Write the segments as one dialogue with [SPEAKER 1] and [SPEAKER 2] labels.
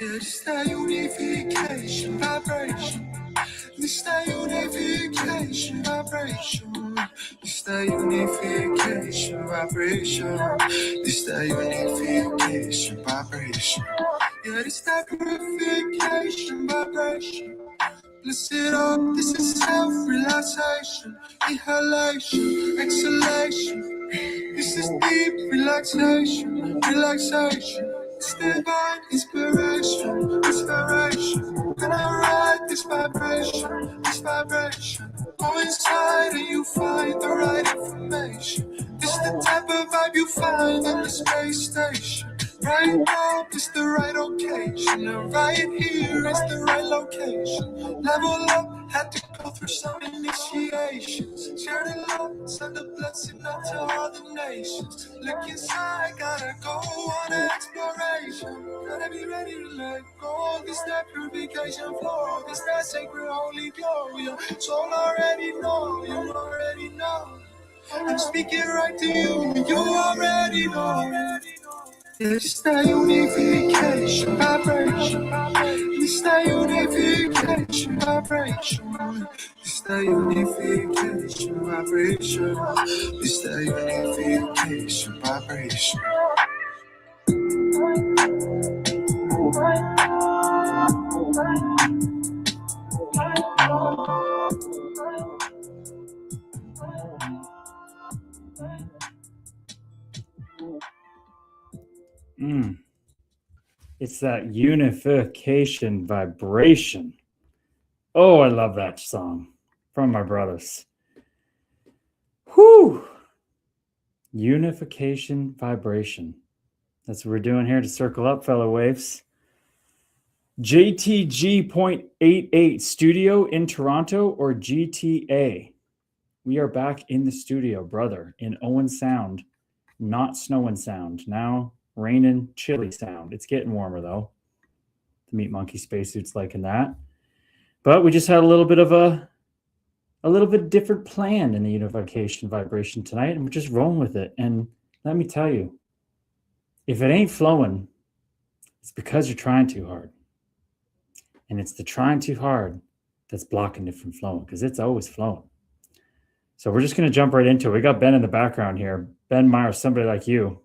[SPEAKER 1] It's that unification vibration. It's that unification vibration. It's that unification vibration. It's that unification vibration. Yeah, it's that purification vibration. Bless it up, this is self-realization, inhalation, exhalation. This is deep relaxation, relaxation. It's divine inspiration, inspiration. Gonna ride this vibration, this vibration. Go inside and you find the right information. This the type of vibe you find on the space station. Right now is the right occasion, and right here is the right location. Level up, had to go through some initiations. Share the love, send the blessing out to all the nations. Look inside, gotta go on an exploration. Gotta be ready to let go. This that purification flow, this that sacred holy glow. Your soul already know, you already know. I'm speaking right to you, you already know. It's that unification vibration. It's that unification vibration. It's that unification vibration. It's that unification vibration.
[SPEAKER 2] It's that unification vibration. Oh, I love that song from my brothers. Whew. Unification vibration. That's what we're doing here to circle up, fellow waves. JTG.88 studio in Toronto or GTA? We are back in the studio, brother, in Owen Sound, not snowing sound. Now raining, chilly sound. It's getting warmer though. The Meat Monkey spacesuit's liking that. But we just had a little bit different plan in the unification vibration tonight, and we're just rolling with it. And let me tell you, if it ain't flowing, it's because you're trying too hard. And it's the trying too hard that's blocking it from flowing, because it's always flowing. So we're just going to jump right into it. We got Ben in the background here. Ben Meyer, somebody like you.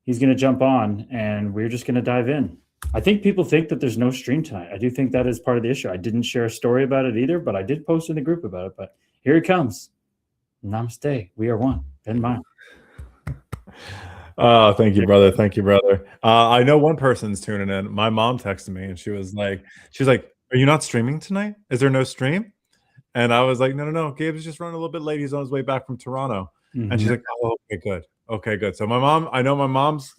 [SPEAKER 2] He's going to jump on, and we're just going to dive in. I think people think that there's no stream tonight. I do think that is part of the issue. I didn't share a story about it either, but I did post in the group about it. But here he comes. Namaste. We are one. Ben Meyer.
[SPEAKER 3] Oh, thank you, brother. Thank you, brother. I know one person's tuning in. My mom texted me, and she was like, "Are you not streaming tonight? Is there no stream?" And I was like, No. Gabe's just running a little bit late. He's on his way back from Toronto. Mm-hmm. And she's like, "Oh, okay, good. Okay, good." So I know my mom's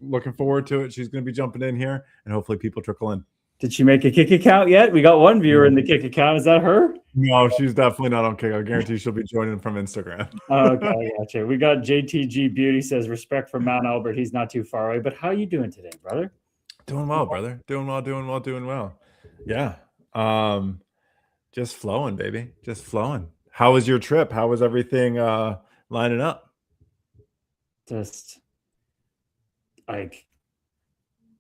[SPEAKER 3] looking forward to it. She's going to be jumping in here, and hopefully people trickle in.
[SPEAKER 2] Did she make a Kick account yet? We got one viewer in the Kick account. Is that her?
[SPEAKER 3] No, she's definitely not on Kick. I guarantee she'll be joining from Instagram.
[SPEAKER 2] Okay, gotcha. We got JTG Beauty says, respect for Mount Albert. He's not too far away. But how are you doing today, brother?
[SPEAKER 3] Doing well, brother. Doing well. Yeah. Just flowing, baby. Just flowing. How was your trip? How was everything lining up?
[SPEAKER 2] Just like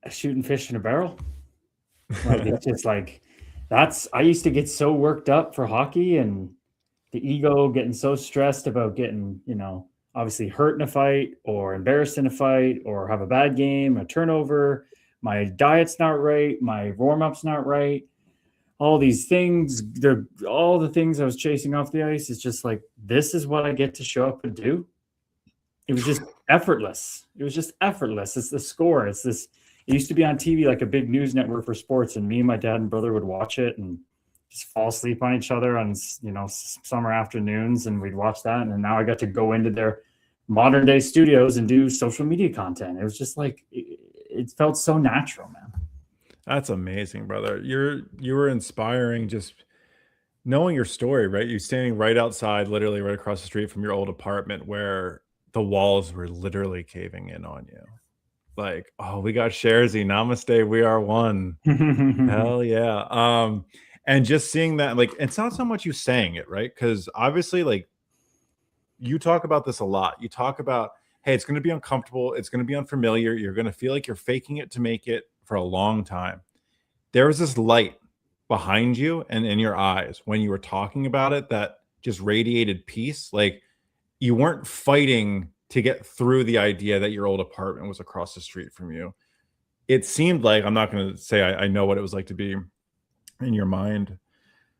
[SPEAKER 2] shooting fish in a barrel. Like, it's just like I used to get so worked up for hockey, and the ego getting so stressed about getting, obviously hurt in a fight or embarrassed in a fight or have a bad game, a turnover. My diet's not right. My warm-up's not right. All these things, all the things I was chasing off the ice. It's just like, this is what I get to show up and do. It was just effortless. It's the score. It's this. It used to be on TV, like a big news network for sports, and me and my dad and brother would watch it and just fall asleep on each other on, summer afternoons, and we'd watch that. And now I got to go into their modern day studios and do social media content. It was just like, it felt so natural, man.
[SPEAKER 3] That's amazing, brother. You were inspiring just knowing your story, right? You standing right outside, literally right across the street from your old apartment where the walls were literally caving in on you. Like, oh, we got Sharzy. Namaste, we are one. Hell yeah. And just seeing that, like, it's not so much you saying it, right? Because obviously, like, you talk about this a lot. You talk about, hey, it's going to be uncomfortable. It's going to be unfamiliar. You're going to feel like you're faking it to make it for a long time. There was this light behind you and in your eyes when you were talking about it that just radiated peace. Like you weren't fighting to get through the idea that your old apartment was across the street from you. It seemed like, I'm not going to say I know what it was like to be in your mind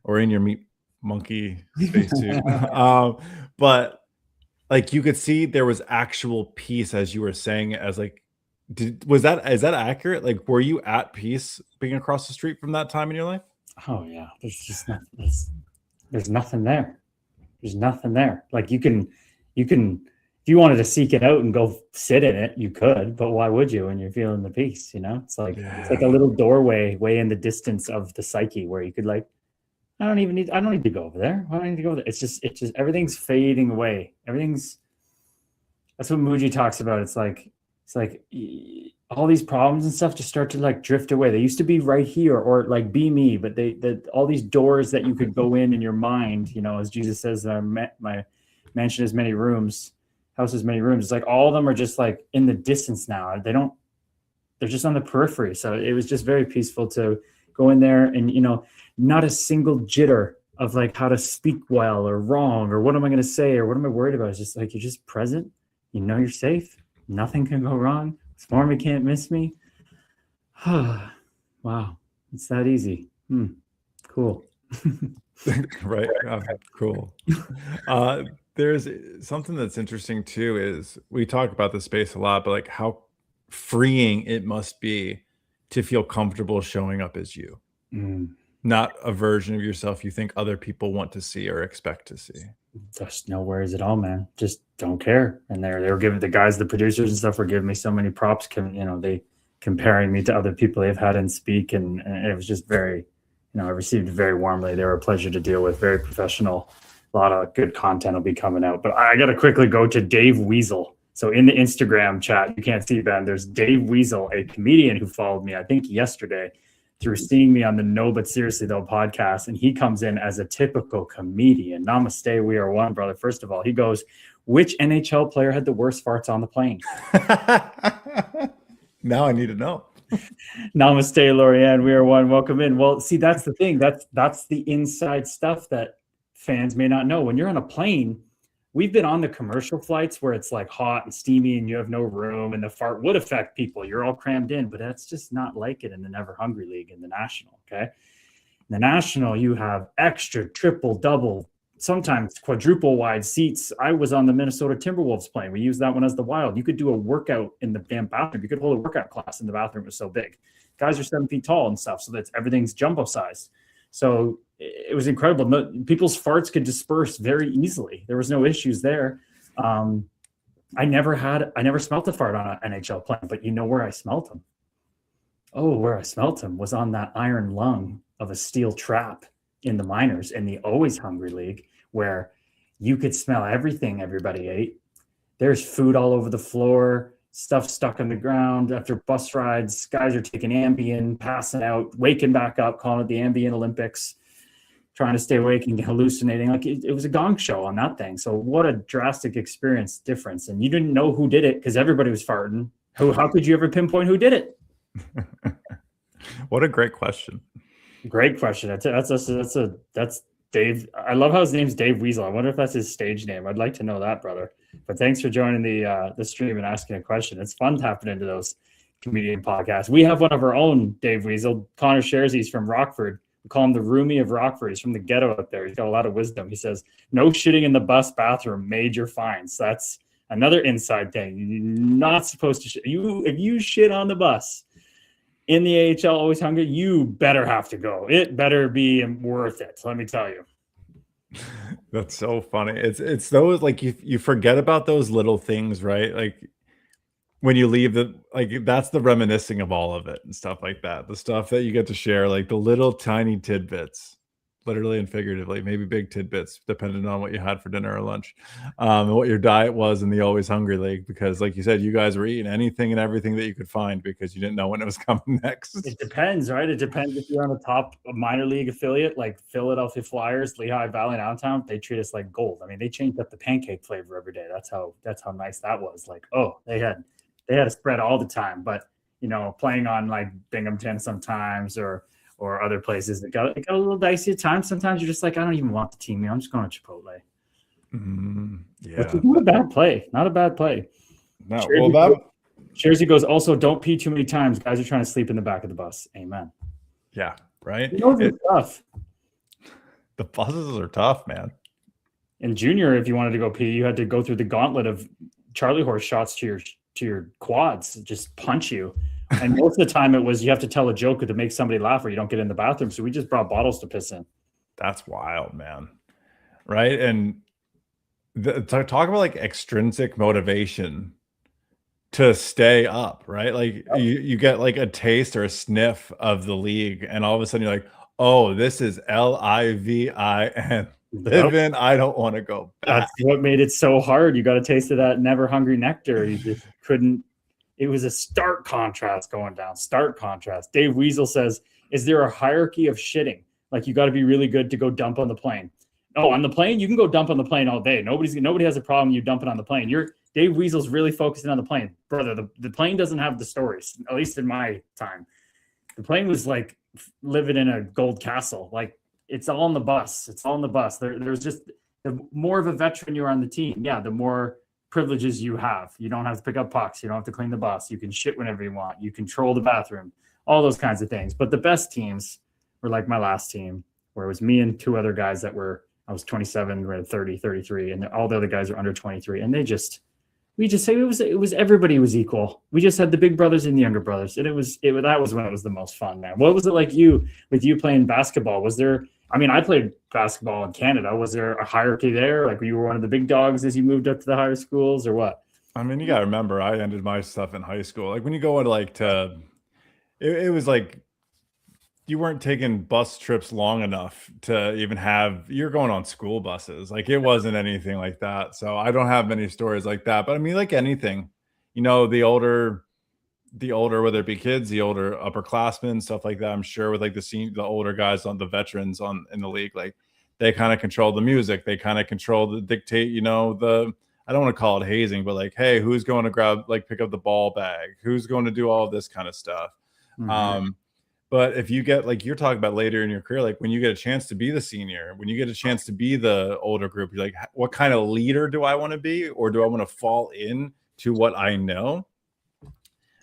[SPEAKER 3] or in your meat monkey spacesuit. But like you could see there was actual peace as you were saying it, as like, is that accurate? Like, were you at peace being across the street from that time in your life?
[SPEAKER 2] Oh yeah, there's just nothing. There's nothing there. There's nothing there. Like you can, if you wanted to seek it out and go sit in it, you could. But why would you when you're feeling the peace? You know, it's like a little doorway way in the distance of the psyche where you could like, I don't need to go over there. I don't need to go there. It's just everything's fading away. That's what Muji talks about. It's like all these problems and stuff just start to like drift away. They used to be right here or like be me, but all these doors that you could go in your mind, you know, as Jesus says, my mansion has many rooms, house has many rooms. It's like all of them are just like in the distance now. They're just on the periphery. So it was just very peaceful to go in there and, you know, not a single jitter of like how to speak well or wrong or what am I going to say or what am I worried about? It's just like you're just present. You know you're safe. Nothing can go wrong. Stormy can't miss me. Wow, it's that easy. Cool.
[SPEAKER 3] Right. Cool. There's something that's interesting too. Is we talk about the space a lot, but like how freeing it must be to feel comfortable showing up as you. Not a version of yourself you think other people want to see or expect to see.
[SPEAKER 2] Just no worries at all, man. Just don't care. And they were giving the guys, the producers and stuff were giving me so many props, you know, they comparing me to other people they've had in speak. And it was just very, you know, I received it very warmly. They were a pleasure to deal with, very professional. A lot of good content will be coming out. But I got to quickly go to Dave Weasel. So in the Instagram chat, you can't see Ben, there's Dave Weasel, a comedian who followed me, I think yesterday, through seeing me on the No But Seriously Though podcast. And he comes in as a typical comedian. Namaste, we are one, brother. First of all, he goes, which NHL player had the worst farts on the plane?
[SPEAKER 3] Now I need to know.
[SPEAKER 2] Namaste, Lorianne, we are one. Welcome in. Well, see, that's the thing. That's the inside stuff that fans may not know. When you're on a plane, we've been on the commercial flights where it's like hot and steamy and you have no room and the fart would affect people. You're all crammed in, but that's just not like it in the Never Hungry League in the National, okay? In the National, you have extra, triple, double, sometimes quadruple wide seats. I was on the Minnesota Timberwolves plane. We used that one as the Wild. You could do a workout in the damn bathroom. You could hold a workout class in the bathroom. It was so big. Guys are 7 feet tall and stuff, so that's everything's jumbo size. So it was incredible. People's farts could disperse very easily. There was no issues there. I never smelt a fart on an NHL plane, but you know where I smelt them? Oh, where I smelt them was on that iron lung of a steel trap in the minors in the Always Hungry League, where you could smell everything everybody ate. There's food all over the floor, stuff stuck on the ground after bus rides. Guys are taking Ambien, passing out, waking back up, calling it the Ambien Olympics, trying to stay awake and hallucinating. Like it was a gong show on that thing. So what a drastic experience difference. And you didn't know who did it because everybody was farting. How could you ever pinpoint who did it?
[SPEAKER 3] What a great question.
[SPEAKER 2] Great question. That's Dave. I love how his name's Dave Weasel. I wonder if that's his stage name. I'd like to know that, brother. But thanks for joining the stream and asking a question. It's fun tapping into those comedian podcasts. We have one of our own, Dave Weasel. Connor shares he's from Rockford. We call him the Roomie of Rockford. He's from the ghetto up there. He's got a lot of wisdom. He says, no shitting in the bus bathroom, major fines. That's another inside thing. You're not supposed to shit. If you shit on the bus in the AHL Always Hungry, you better have to go. It better be worth it. Let me tell you.
[SPEAKER 3] That's so funny. It's those, like, you forget about those little things, right? Like when you leave that's the reminiscing of all of it and stuff like that. The stuff that you get to share, like the little tiny tidbits, literally and figuratively, maybe big tidbits, depending on what you had for dinner or lunch, and what your diet was in the Always Hungry League. Because, like you said, you guys were eating anything and everything that you could find because you didn't know when it was coming next.
[SPEAKER 2] It depends, right? It depends if you're on a top minor league affiliate like Philadelphia Flyers, Lehigh Valley, Downtown. They treat us like gold. I mean, they changed up the pancake flavor every day. That's how nice that was. Like, oh, they had a spread all the time. But playing on like Binghamton sometimes or other places, it got a little dicey at times. Sometimes you're just like, I don't even want the team meal. I'm just going to Chipotle.
[SPEAKER 3] Yeah,
[SPEAKER 2] which is not a bad play. Not a bad play.
[SPEAKER 3] No,
[SPEAKER 2] Jersey goes, also, don't pee too many times. Guys are trying to sleep in the back of the bus. Amen.
[SPEAKER 3] Yeah, right?
[SPEAKER 2] It's tough.
[SPEAKER 3] The buses are tough, man.
[SPEAKER 2] In junior, if you wanted to go pee, you had to go through the gauntlet of Charlie horse shots to your quads, just punch you. And most of the time it was you have to tell a joke to make somebody laugh or you don't get in the bathroom. So we just brought bottles to piss in. That's
[SPEAKER 3] wild, man. Right? And talk about like extrinsic motivation to stay up, right? Like you get like a taste or a sniff of the league and all of a sudden you're like, oh, this is LIVIN. Living, I don't want to go back.
[SPEAKER 2] That's what made it so hard. You got a taste of that never hungry nectar. You just couldn't. It was a stark contrast going down. Stark contrast. Dave Weasel says, is there a hierarchy of shitting? Like you got to be really good to go dump on the plane. Oh, on the plane, you can go dump on the plane all day. Nobody has a problem you dumping on the plane. Dave Weasel's really focusing on the plane. Brother, the plane doesn't have the stories, at least in my time. The plane was like living in a gold castle. Like it's all on the bus. It's all on the bus. There's just the more of a veteran you are on the team, the more privileges you have. You don't have to pick up pucks. You don't have to clean the bus. You can shit whenever you want. You control the bathroom, all those kinds of things. But the best teams were like my last team, where it was me and two other guys I was 27, we're 30, 33, and all the other guys are under 23. And we just say it was everybody was equal. We just had the big brothers and the younger brothers. And that was when it was the most fun, man. What was it like with you playing basketball? I played basketball in Canada. Was there a hierarchy there? Like you were one of the big dogs as you moved up to the higher schools or what?
[SPEAKER 3] I mean, you got to remember, I ended my stuff in high school. Like when you go into it was like you weren't taking bus trips long enough to even you're going on school buses. Like it wasn't anything like that. So I don't have many stories like that. But I mean, like anything, the older, whether it be kids, the older upperclassmen, stuff like that, I'm sure with like the older guys on the veterans in the league, like they kind of control the music. They kind of control the dictate, I don't want to call it hazing, but like, hey, who's going to pick up the ball bag? Who's going to do all this kind of stuff? Mm-hmm. But if you get, like you're talking about later in your career, like when you get a chance to be the senior, when you get a chance to be the older group, you're like, what kind of leader do I want to be? Or do I want to fall in to what I know?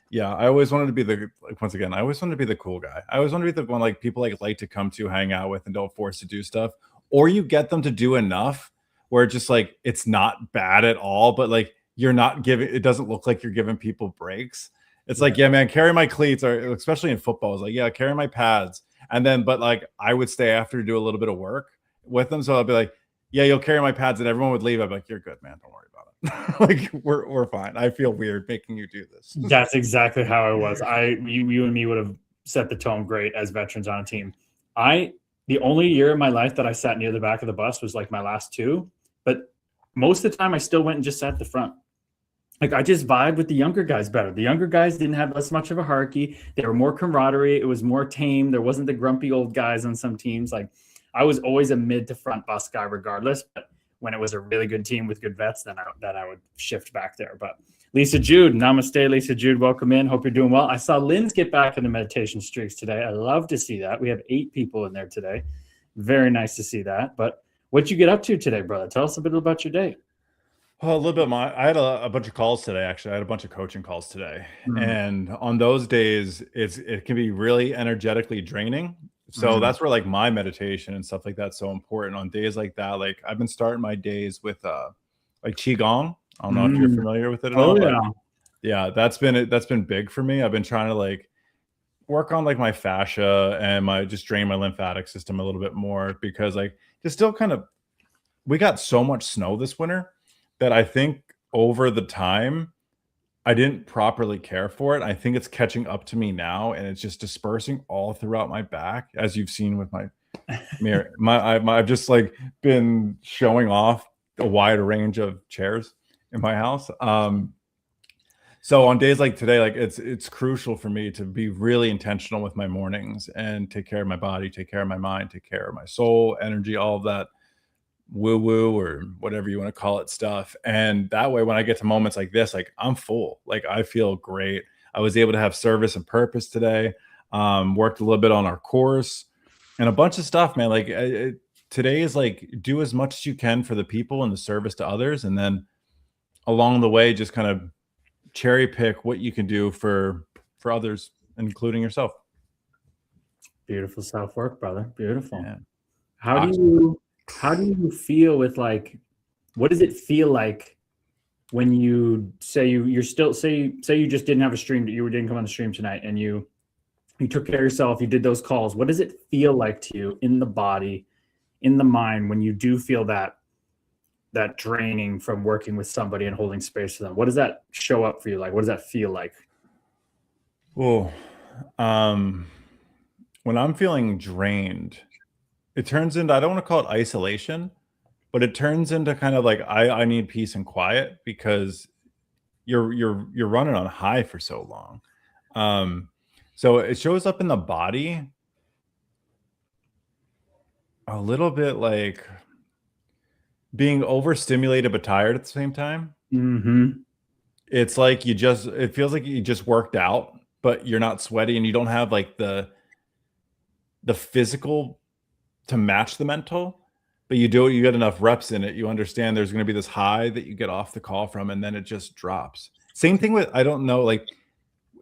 [SPEAKER 3] Yeah, I always wanted to be I always wanted to be the cool guy. I always wanted to be the one like people like to come to hang out with and don't force to do stuff. Or you get them to do enough where it's just like, it's not bad at all, but like it doesn't look like you're giving people breaks. It's like, yeah, man, carry my cleats, or especially in football, it's like, yeah, carry my pads. And then, but like, I would stay after to do a little bit of work with them. So I'll be like, yeah, you'll carry my pads, and everyone would leave. I'd be like, you're good, man. Don't worry about it. Like, we're fine. I feel weird making you do this.
[SPEAKER 2] That's exactly how it was. You and me would have set the tone great as veterans on a team. The only year in my life that I sat near the back of the bus was like my last two, but most of the time I still went and just sat at the front. Like I just vibe with the younger guys better. The younger guys didn't have as much of a hierarchy. They were more camaraderie. It was more tame. There wasn't the grumpy old guys on some teams. Like I was always a mid to front bus guy regardless. But when it was a really good team with good vets, then I would shift back there. But Lisa Jude, namaste, Lisa Jude. Welcome in. Hope you're doing well. I saw Lynn's get back in the meditation streaks today. I love to see that. We have 8 people in there today. Very nice to see that. But what'd you get up to today, brother? Tell us a bit about your day.
[SPEAKER 3] Well, a little bit. I had a bunch of calls today. Actually, I had a bunch of coaching calls today, and on those days, it can be really energetically draining. So that's where like my meditation and stuff like that's so important. On days like that, like I've been starting my days with like qigong. I don't know if you're familiar with it at all.
[SPEAKER 2] Yeah,
[SPEAKER 3] yeah, that's been big for me. I've been trying to like work on like my fascia and just drain my lymphatic system a little bit more because like just still kind of we got so much snow this winter that I think over the time, I didn't properly care for it. I think it's catching up to me now, and it's just dispersing all throughout my back, as you've seen with my mirror. I've just like been showing off a wide range of chairs in my house. So on days like today, like it's crucial for me to be really intentional with my mornings and take care of my body, take care of my mind, take care of my soul, energy, all of that woo woo or whatever you want to call it stuff. And that way, when I get to moments like this, like I'm full, like I feel great. I was able to have service and purpose today. Worked a little bit on our course and a bunch of stuff, man. Like today is like do as much as you can for the people and the service to others, and then along the way, just kind of cherry pick what you can do for others, including yourself.
[SPEAKER 2] Beautiful self-work, brother. Beautiful.
[SPEAKER 3] Yeah.
[SPEAKER 2] How do you feel with like, what does it feel like when you say you're still say you just didn't have a stream, you didn't come on the stream tonight, and you took care of yourself, you did those calls. What does it feel like to you in the body, in the mind, when you do feel that draining from working with somebody and holding space for them? What does that show up for you? Like, what does that feel like?
[SPEAKER 3] Well, when I'm feeling drained, it turns into, I don't want to call it isolation, but it turns into kind of like I need peace and quiet, because you're running on high for so long. So it shows up in the body a little bit like being overstimulated but tired at the same time.
[SPEAKER 2] Mm-hmm.
[SPEAKER 3] It's like it feels like you just worked out, but you're not sweaty, and you don't have like the physical to match the mental, but you get enough reps in it. You understand there's going to be this high that you get off the call from, and then it just drops. Same thing with, I don't know, like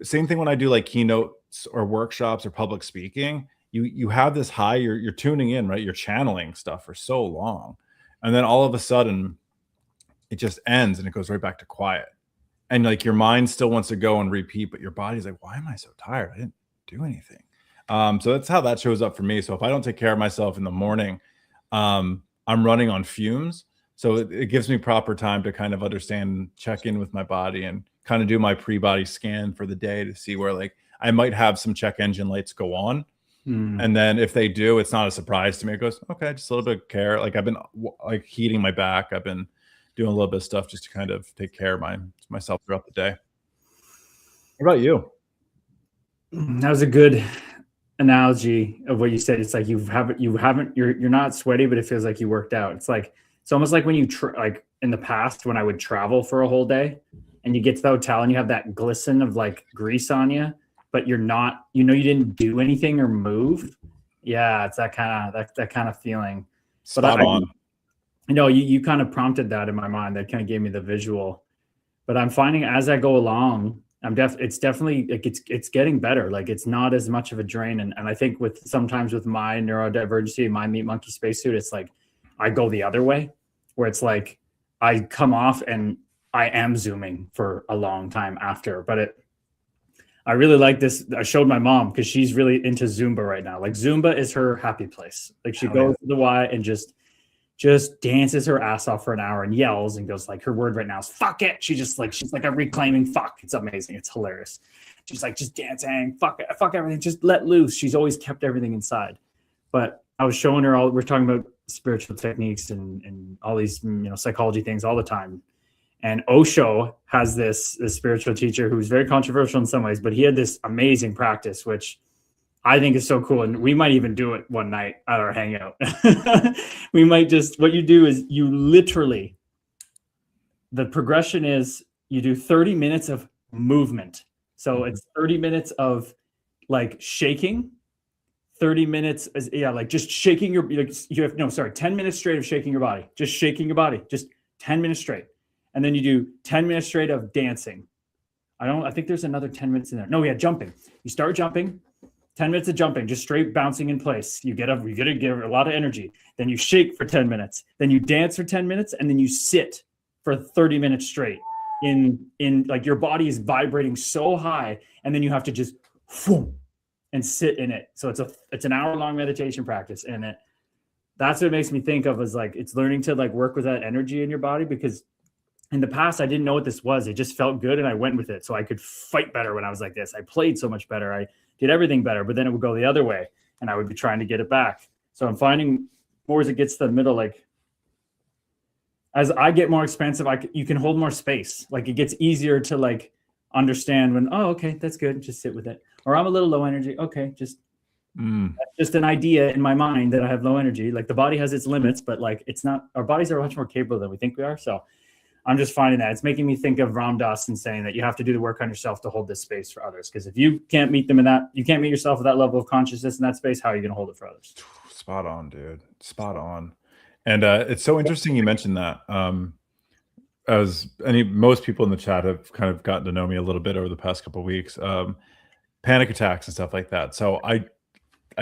[SPEAKER 3] same thing when I do like keynotes or workshops or public speaking. You have this high, you're tuning in, right? You're channeling stuff for so long. And then all of a sudden it just ends and it goes right back to quiet. And like your mind still wants to go and repeat, but your body's like, why am I so tired? I didn't do anything. So that's how that shows up for me. So if I don't take care of myself in the morning, I'm running on fumes. So it gives me proper time to kind of understand, check in with my body, and kind of do my pre-body scan for the day to see where like I might have some check engine lights go on. And then if they do, it's not a surprise to me. It goes, okay, just a little bit of care. Like I've been like heating my back. I've been doing a little bit of stuff just to kind of take care of myself throughout the day. What about you?
[SPEAKER 2] That was a good analogy of what you said. It's like you're not sweaty, but it feels like you worked out. It's almost like when you like in the past when I would travel for a whole day and you get to the hotel and you have that glisten of like grease on you, but you're not, you didn't do anything or move. Yeah, it's that kind of feeling.
[SPEAKER 3] Spot on.
[SPEAKER 2] You kind of prompted that in my mind. That kind of gave me the visual. But I'm finding as I go along, it's definitely like it's getting better. Like it's not as much of a drain. And I think sometimes with my neurodivergency, my meat monkey spacesuit, it's like I go the other way, where it's like I come off and I am zooming for a long time after. But I really like this. I showed my mom because she's really into Zumba right now. Like Zumba is her happy place. Like she goes to the Y and just dances her ass off for an hour and yells and goes like, her word right now is fuck it. She's like a reclaiming fuck. It's amazing. It's hilarious. She's like just dancing, fuck everything, just let loose. She's always kept everything inside. But I was showing her we're talking about spiritual techniques and all these psychology things all the time. And Osho has this spiritual teacher who's very controversial in some ways, but he had this amazing practice, which I think is so cool. And we might even do it one night at our hangout. We might what you do is you literally, the progression is you do 30 minutes of movement. So it's 30 minutes of like shaking, 30 minutes is, like just shaking 10 minutes straight of shaking your body, just shaking your body, just 10 minutes straight. And then you do 10 minutes straight of dancing. I think there's another 10 minutes in there. No, jumping. You start jumping, 10 minutes of jumping, just straight bouncing in place. You get to get a lot of energy. Then you shake for 10 minutes. Then you dance for 10 minutes, and then you sit for 30 minutes straight. In like your body is vibrating so high, and then you have to just and sit in it. So it's an hour-long meditation practice, and that's what it makes me think of as like it's learning to like work with that energy in your body, because in the past, I didn't know what this was. It just felt good and I went with it. So I could fight better when I was like this. I played so much better. I did everything better, but then it would go the other way and I would be trying to get it back. So I'm finding more as it gets to the middle, like as I get more expensive, you can hold more space. Like it gets easier to like understand when, oh, okay, that's good. Just sit with it. Or I'm a little low energy. Okay, that's just an idea in my mind that I have low energy. Like the body has its limits, but like it's not, our bodies are much more capable than we think we are. So I'm just finding that it's making me think of Ram Dass and saying that you have to do the work on yourself to hold this space for others. Because if you can't meet them in that, you can't meet yourself at that level of consciousness in that space, how are you going to hold it for others?
[SPEAKER 3] Spot on, dude. Spot on. And it's so interesting you mentioned that. Most people in the chat have kind of gotten to know me a little bit over the past couple of weeks, panic attacks and stuff like that. So I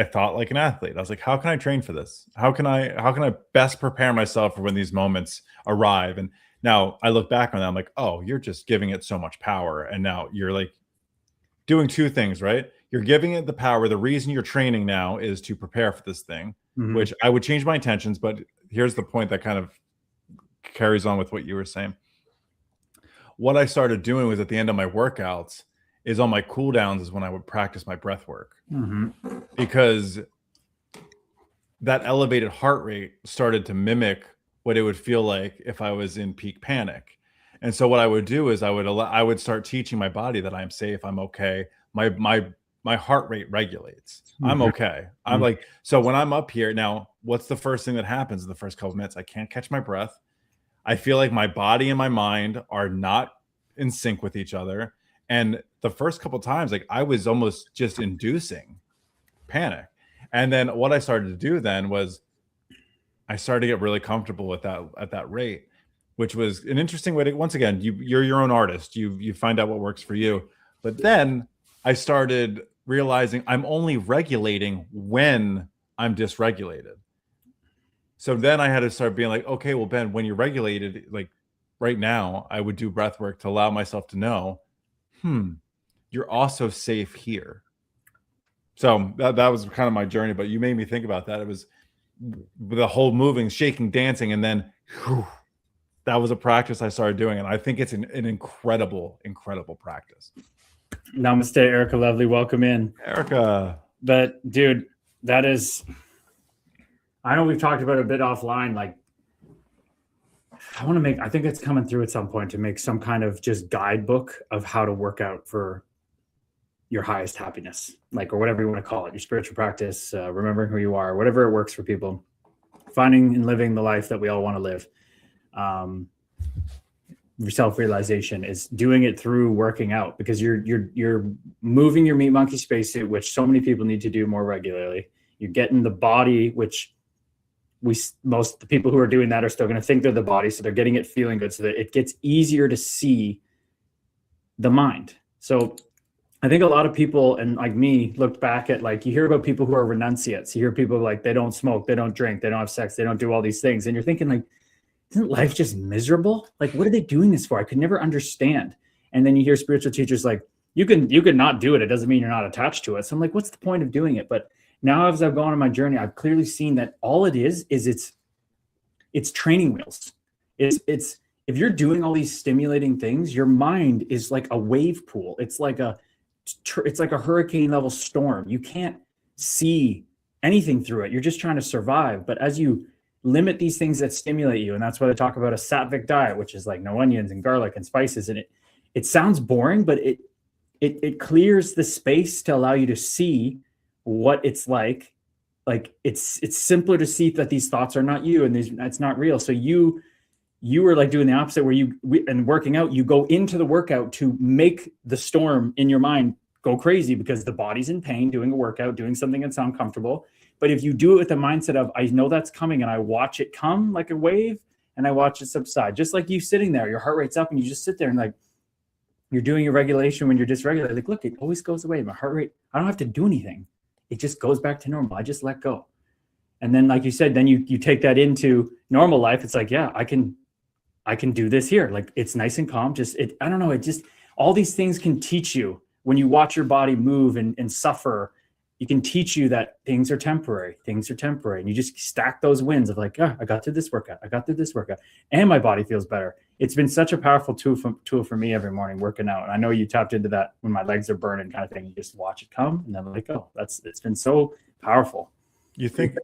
[SPEAKER 3] thought like an athlete. I was like, how can I train for this? How can I best prepare myself for when these moments arrive? And now I look back on that, I'm like, oh, you're just giving it so much power. And now you're like doing two things, right? You're giving it the power. The reason you're training now is to prepare for this thing, which I would change my intentions. But here's the point that kind of carries on with what you were saying. What I started doing was at the end of my workouts is on my cool downs is when I would practice my breath work, because that elevated heart rate started to mimic what it would feel like if I was in peak panic. And so what I would do is I would start teaching my body that I'm safe, I'm okay. My heart rate regulates. I'm okay. I'm like, so when I'm up here now, what's the first thing that happens in the first couple of minutes? I can't catch my breath. I feel like my body and my mind are not in sync with each other. And the first couple of times, like I was almost just inducing panic. And then what I started to do then was I started to get really comfortable at that rate, which was an interesting way to, once again, you're your own artist. You find out what works for you. But then I started realizing I'm only regulating when I'm dysregulated. So then I had to start being like, okay, well, Ben, when you're regulated, like right now, I would do breath work to allow myself to know, you're also safe here. So that was kind of my journey, but you made me think about that. It was the whole moving, shaking, dancing, and then that was a practice I started doing. And I think it's an incredible, incredible practice.
[SPEAKER 2] Namaste, Erica Lovely. Welcome in.
[SPEAKER 3] Erica.
[SPEAKER 2] But dude, that is, I know we've talked about it a bit offline. Like, I think it's coming through at some point to make some kind of just guidebook of how to work out for your highest happiness, like, or whatever you want to call it, your spiritual practice, remembering who you are, whatever it works for people, finding and living the life that we all want to live. Self-realization is doing it through working out, because you're moving your meat monkey spacesuit, which so many people need to do more regularly. You're getting the body, which most the people who are doing that are still going to think they're the body, so they're getting it feeling good, so that it gets easier to see the mind. So I think a lot of people, and like me, looked back at, like, you hear about people who are renunciates. You hear people like, they don't smoke, they don't drink, they don't have sex, they don't do all these things. And you're thinking, like, isn't life just miserable? Like, what are they doing this for? I could never understand. And then you hear spiritual teachers like, you can not do it. It doesn't mean you're not attached to it. So I'm like, what's the point of doing it? But now as I've gone on my journey, I've clearly seen that all it is it's training wheels. It's if you're doing all these stimulating things, your mind is like a wave pool. It's like a hurricane level storm. You can't see anything through it. You're just trying to survive. But as you limit these things that stimulate you, and that's why they talk about a sattvic diet, which is like no onions and garlic and spices, and it sounds boring, but it clears the space to allow you to see what it's like. Like it's simpler to see that these thoughts are not you, and that's not real. So you were like doing the opposite, where and working out, you go into the workout to make the storm in your mind go crazy, because the body's in pain doing a workout, doing something that's uncomfortable. But if you do it with the mindset of, I know that's coming, and I watch it come like a wave, and I watch it subside, just like you sitting there, your heart rate's up, and you just sit there and like, you're doing your regulation when you're dysregulated. Like, look, it always goes away. My heart rate, I don't have to do anything. It just goes back to normal. I just let go. And then, like you said, then you take that into normal life. It's like, yeah, I can do this here. Like, it's nice and calm. I don't know. All these things can teach you when you watch your body move and suffer you can teach you that things are temporary. Things are temporary. And you just stack those wins of like, I got through this workout. I got through this workout. And my body feels better. It's been such a powerful tool for me every morning working out. And I know you tapped into that when my legs are burning kind of thing. You just watch it come and then like, oh, it's been so powerful.
[SPEAKER 3] You think,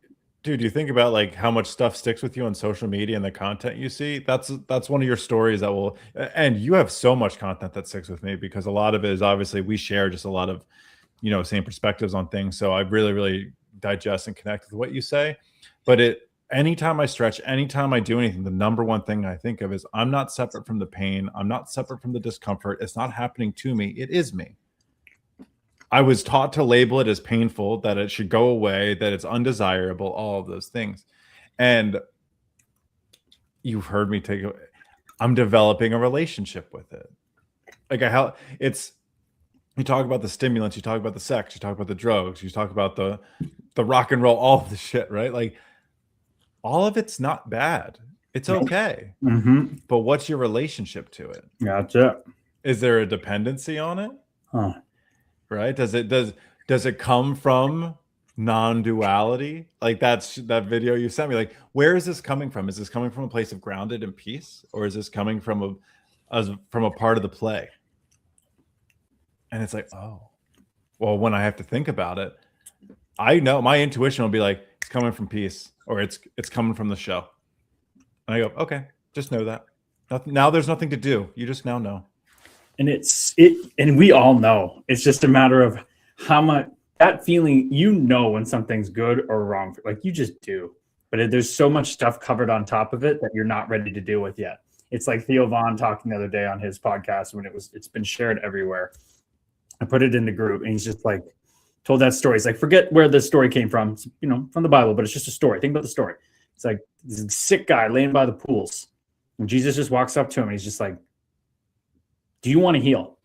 [SPEAKER 3] dude, you think about like how much stuff sticks with you on social media and the content you see. That's one of your stories that will, and you have so much content that sticks with me because a lot of it is obviously we share just a lot of, same perspectives on things. So I really, really digest and connect with what you say. But anytime I stretch, anytime I do anything, the number one thing I think of is I'm not separate from the pain. I'm not separate from the discomfort. It's not happening to me. It is me. I was taught to label it as painful, that it should go away, that it's undesirable, all of those things. And you've heard me I'm developing a relationship with it. Like you talk about the stimulants, you talk about the sex, you talk about the drugs, you talk about the rock and roll, all of the shit, right? Like all of it's not bad. It's okay.
[SPEAKER 2] Mm-hmm.
[SPEAKER 3] But what's your relationship to it?
[SPEAKER 2] Gotcha.
[SPEAKER 3] Is there a dependency on it?
[SPEAKER 2] Huh.
[SPEAKER 3] Right? Does it come from non-duality? Like that video you sent me, like where is this coming from? Is this coming from a place of grounded and peace, or is this coming from a part of the play? And it's like, oh, well, when I have to think about it, I know my intuition will be like, it's coming from peace, or it's coming from the show. And I go, okay, just know that. Now there's nothing to do. You just now know.
[SPEAKER 2] And and we all know. It's just a matter of how much that feeling, when something's good or wrong. Like you just do. But there's so much stuff covered on top of it that you're not ready to deal with yet. It's like Theo Vaughn talking the other day on his podcast when it's been shared everywhere. I put it in the group and he's just like told that story. He's like, forget where this story came from, from the Bible, but it's just a story. Think about the story. It's like this sick guy laying by the pools. And Jesus just walks up to him and he's just like, do you want to heal?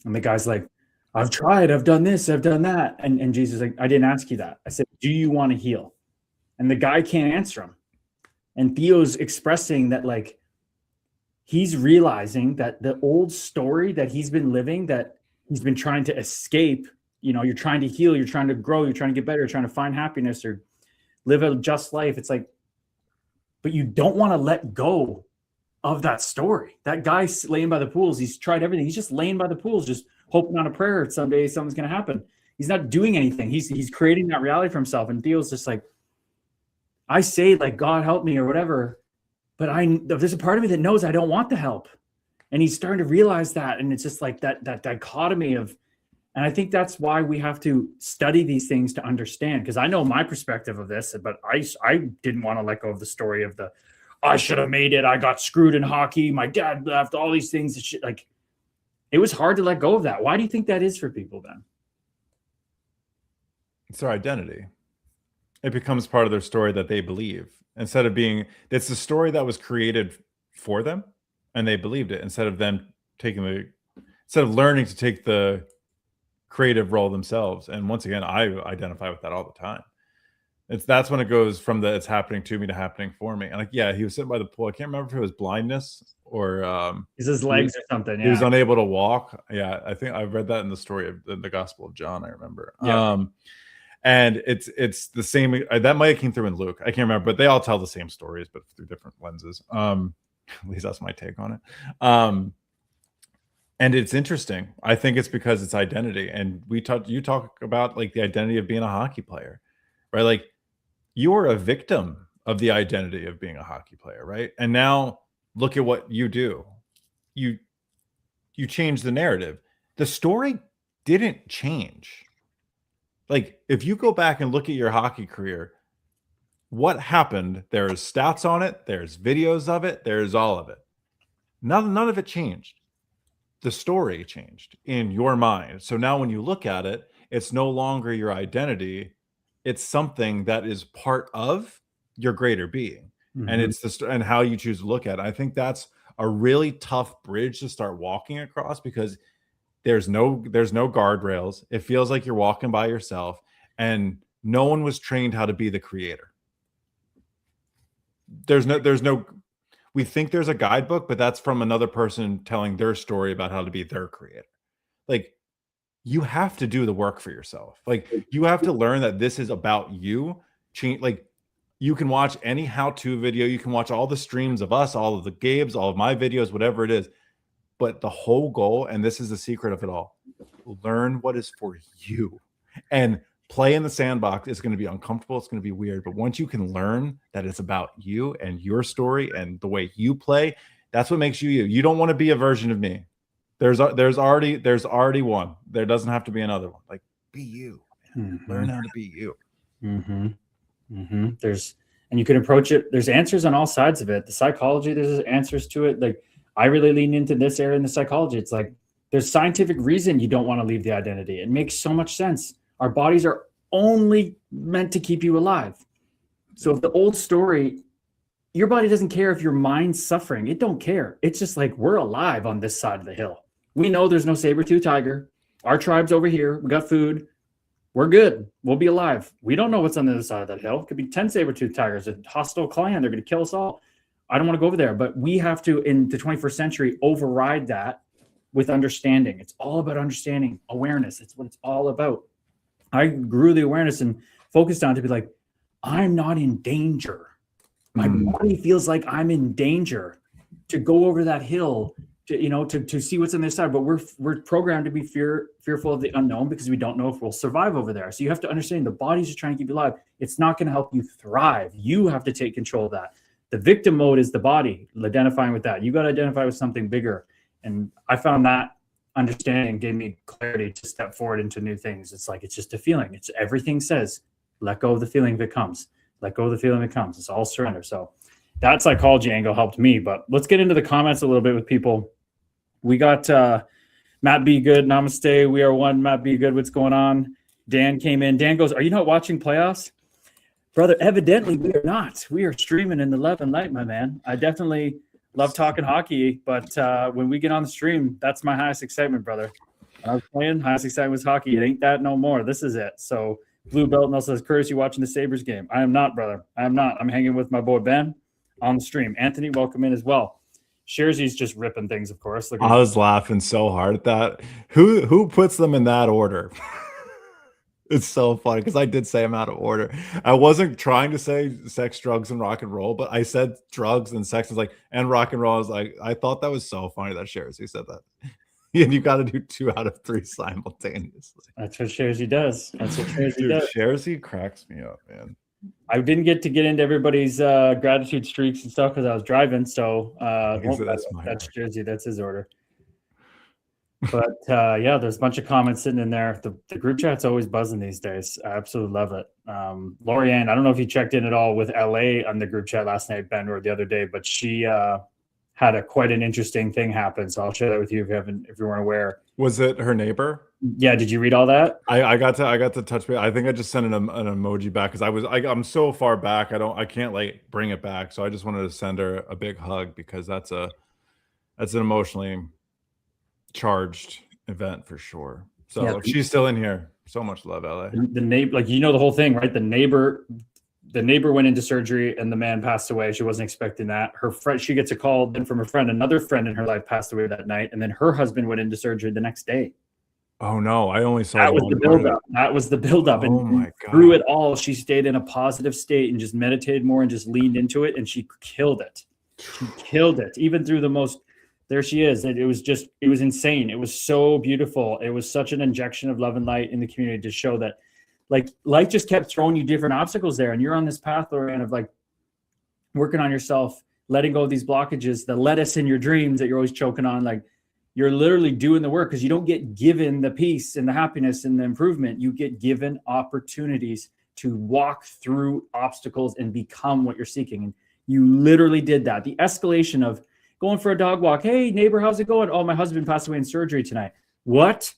[SPEAKER 2] And the guy's like, I've tried, I've done this, I've done that. And Jesus is like, I didn't ask you that. I said, do you want to heal? And the guy can't answer him. And Theo's expressing that like, he's realizing that the old story that he's been living, that he's been trying to escape, you're trying to heal, you're trying to grow, you're trying to get better, you're trying to find happiness or live a just life. It's like, but you don't want to let go of that story. That guy laying by the pools, he's tried everything. He's just laying by the pools, just hoping on a prayer someday something's going to happen. He's not doing anything. He's creating that reality for himself. And Theo's just like, I say like, God help me or whatever, but there's a part of me that knows I don't want the help. And he's starting to realize that. And it's just like that dichotomy of, and I think that's why we have to study these things to understand. Because I know my perspective of this, but I didn't want to let go of the story of I should have made it. I got screwed in hockey. My dad left, all these things. Like, it was hard to let go of that. Why do you think that is for people then?
[SPEAKER 3] It's their identity. It becomes part of their story that they believe. Instead of it's the story that was created for them and they believed it, instead of learning to take the creative role themselves. And once again, I identify with that all the time. That's when it goes from it's happening to me to happening for me. And like, yeah, he was sitting by the pool. I can't remember if it was blindness or
[SPEAKER 2] it's his legs or something. Yeah.
[SPEAKER 3] He was unable to walk. Yeah, I think I've read that in the story of the Gospel of John. I remember.
[SPEAKER 2] Yeah.
[SPEAKER 3] And it's the same. That might have came through in Luke. I can't remember, but they all tell the same stories, but through different lenses. At least that's my take on it. And it's interesting. I think it's because it's identity. And you talk about like the identity of being a hockey player, right? Like you are a victim of the identity of being a hockey player, right? And now look at what you do. You change the narrative. The story didn't change. Like if you go back and look at your hockey career, what happened? There's stats on it. There's videos of it. There's all of it. None of it changed. The story changed in your mind. So now when you look at it, it's no longer your identity. It's something that is part of your greater being. Mm-hmm. And it's and how you choose to look at it. I think that's a really tough bridge to start walking across because there's no guardrails. It feels like you're walking by yourself and no one was trained how to be the creator. There's no we think there's a guidebook, but that's from another person telling their story about how to be their creator. Like you have to do the work for yourself. Like, you have to learn that this is about you. Like, you can watch any how-to video, you can watch all the streams of us, all of the Gabe's, all of my videos, whatever it is. But the whole goal, and this is the secret of it all, learn what is for you. And play in the sandbox is going to be uncomfortable, it's going to be weird, but once you can learn that it's about you and your story and the way you play, that's what makes you you. You don't want to be a version of me. There's already one. There doesn't have to be another one. Like, be you. Learn how to be you.
[SPEAKER 2] And you can approach it. There's answers on all sides of it. The psychology, there's answers to it. Like, I really lean into this area in the psychology. It's like, there's scientific reason you don't want to leave the identity. It makes so much sense. Our bodies are only meant to keep you alive. So if the old story, your body doesn't care if your mind's suffering. It don't care. It's just like, we're alive on this side of the hill. We know there's no saber-tooth tiger. Our tribe's over here. We got food. We're good. We'll be alive. We don't know what's on the other side of that hill. It could be 10 saber-tooth tigers, a hostile clan. They're going to kill us all. I don't want to go over there. But we have to, in the 21st century, override that with understanding. It's all about understanding, awareness. It's what it's all about. I grew the awareness and focused on to be like, I'm not in danger. My body feels like I'm in danger to go over that hill, to see what's on the other side. But we're programmed to be fearful of the unknown because we don't know if we'll survive over there. So you have to understand the body's just trying to keep you alive. It's not going to help you thrive. You have to take control of that. The victim mode is the body, identifying with that. You got to identify with something bigger. And I found that understanding gave me clarity to step forward into new things. It's like, it's just a feeling. It's everything says, let go of the feeling if it comes. Let go of the feeling if it comes. It's all surrender. So that psychology angle helped me. But let's get into the comments a little bit with people. We got Matt Be Good, Namaste. We are one. Matt Be Good. What's going on? Dan came in. Dan goes, are you not watching playoffs? Brother, evidently we are not. We are streaming in the love and light, my man. I definitely love talking hockey, but when we get on the stream, that's my highest excitement, brother. When I was playing, highest excitement was hockey. It ain't that no more. This is it. So Blue Belt Nell says, Curtis, you watching the Sabres game? I am not, brother. I am not. I'm hanging with my boy Ben on the stream. Anthony, welcome in as well. Sherzy's just ripping things, of course.
[SPEAKER 3] I was laughing so hard at that. Who puts them in that order? It's so funny because I did say I'm out of order. I wasn't trying to say sex, drugs, and rock and roll, but I said drugs and sex was like, and rock and roll. I was like, I thought that was so funny that Sherzy said that. And you got to do 2 out of 3 simultaneously.
[SPEAKER 2] That's what Sherzy does. That's what Sherzy does.
[SPEAKER 3] Sherzy cracks me up, man.
[SPEAKER 2] I didn't get into everybody's gratitude streaks and stuff because I was driving. So that's Sherzy. That's his order. But yeah, there's a bunch of comments sitting in there. The group chat's always buzzing these days. I absolutely love it. Lorianne, I don't know if you checked in at all with LA on the group chat last night, Ben, or the other day, but she had quite an interesting thing happen. So I'll share that with you if you weren't aware.
[SPEAKER 3] Was it her neighbor?
[SPEAKER 2] Yeah. Did you read all that?
[SPEAKER 3] I got to touch base. I think I just sent an emoji back because I'm so far back. I can't like bring it back. So I just wanted to send her a big hug because that's an emotionally charged event for sure. So yeah, she's still in here. So much love, LA.
[SPEAKER 2] The neighbor, like, the whole thing, right? The neighbor went into surgery and the man passed away. She wasn't expecting that. Her friend, she gets a call then from a friend. Another friend in her life passed away that night, and then her husband went into surgery the next day.
[SPEAKER 3] Oh no, I only saw
[SPEAKER 2] that was the buildup. That was the buildup.
[SPEAKER 3] Oh my God.
[SPEAKER 2] Through it all, she stayed in a positive state and just meditated more and just leaned into it, and she killed it. She killed it, even through the most. There she is. It was insane. It was so beautiful. It was such an injection of love and light in the community to show that, like, life just kept throwing you different obstacles there. And you're on this path, Lorianne, of like working on yourself, letting go of these blockages, the lettuce in your dreams that you're always choking on. Like, you're literally doing the work because you don't get given the peace and the happiness and the improvement. You get given opportunities to walk through obstacles and become what you're seeking. And you literally did that. The escalation of going for a dog walk. Hey, neighbor, how's it going? Oh, my husband passed away in surgery tonight. What?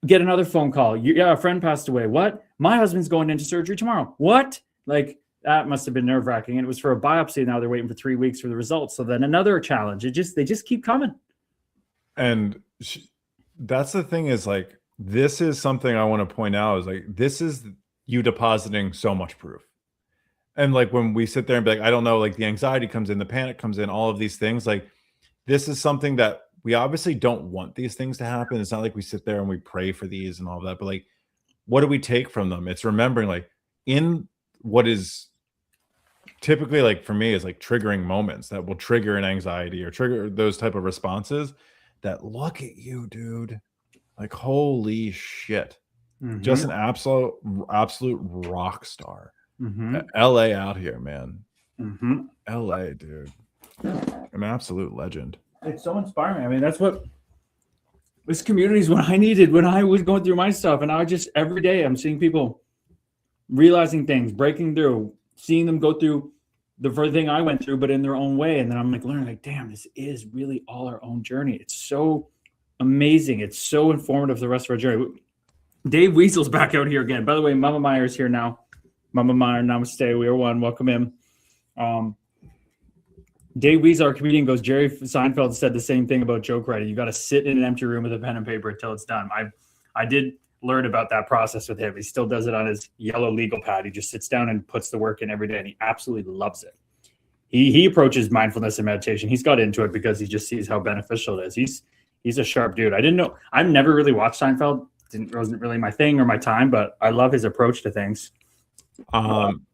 [SPEAKER 2] Get another phone call. Yeah, a friend passed away. What? My husband's going into surgery tomorrow. What? Like, that must have been nerve-wracking. And it was for a biopsy. Now they're waiting for 3 weeks for the results. So then another challenge. They just keep coming.
[SPEAKER 3] And that's the thing is, like, this is something I want to point out is, like, this is you depositing so much proof. And like when we sit there and be like, I don't know, like the anxiety comes in, the panic comes in, all of these things, like this is something that we obviously don't want these things to happen. It's not like we sit there and we pray for these and all that, but like, what do we take from them? It's remembering, like, in what is typically, like, for me, is like triggering moments that will trigger an anxiety or trigger those type of responses, that look at you, dude. Like, holy shit. Just an absolute rock star. LA out here, man. LA, dude. An absolute legend.
[SPEAKER 2] It's so inspiring. I mean, that's what this community is, what I needed when I was going through my stuff. And I just, every day I'm seeing people realizing things, breaking through, seeing them go through the very thing I went through, but in their own way. And then I'm like learning, like, damn, this is really all our own journey. It's so amazing. It's so informative for the rest of our journey. Dave Weasel's back out here again. By the way, Mama Meyer's here now. Mama Meyer, namaste. We are one. Welcome him. Dave Weasel, our comedian, goes, Jerry Seinfeld said the same thing about joke writing. You got to sit in an empty room with a pen and paper until it's done. I did learn about that process with him. He still does it on his yellow legal pad. He just sits down and puts the work in every day, and he absolutely loves it. He approaches mindfulness and meditation. He's got into it because he just sees how beneficial it is. He's a sharp dude. I didn't know. I've never really watched Seinfeld. It wasn't really my thing or my time, but I love his approach to things.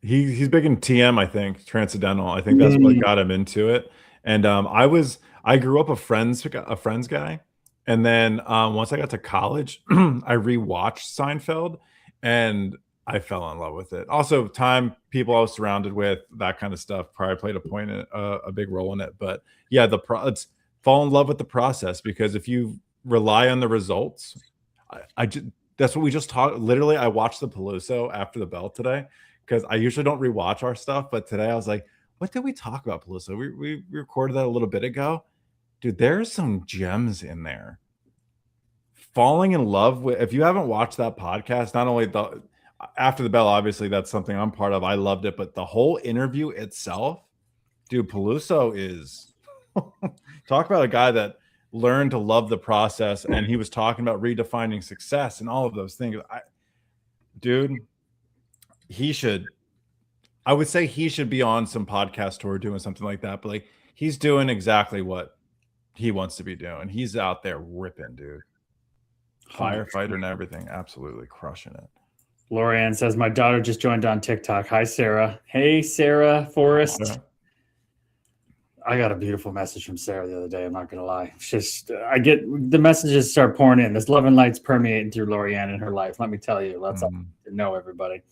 [SPEAKER 3] He's big in TM, I think, Transcendental. I think that's what got him into it. And I grew up a friends guy, and then once I got to college, I rewatched Seinfeld, and I fell in love with it. Also, people I was surrounded with, that kind of stuff probably played a big role in it. But yeah, it's fall in love with the process, because if you rely on the results, that's what we just talked. Literally, I watched the Peluso after the bell today, because I usually don't rewatch our stuff, but today I was like, what did we talk about, Peluso? We recorded that a little bit ago. Dude, there's some gems in there. Falling in love with, if you haven't watched that podcast, not only after the bell, obviously that's something I'm part of. I loved it, but the whole interview itself, dude, Peluso is talk about a guy that learned to love the process, and he was talking about redefining success and all of those things. I would say he should be on some podcast tour doing something like that, but like, he's doing exactly what he wants to be doing. He's out there ripping, dude. Firefighter and everything, absolutely crushing it.
[SPEAKER 2] Lorianne says, my daughter just joined on TikTok. Hi, Sarah. Hey, Sarah Forrest. I got a beautiful message from Sarah the other day. I'm not going to lie. It's just, I get the messages start pouring in. There's love and lights permeating through Lorianne in her life. Let me tell you, that's all to know, everybody.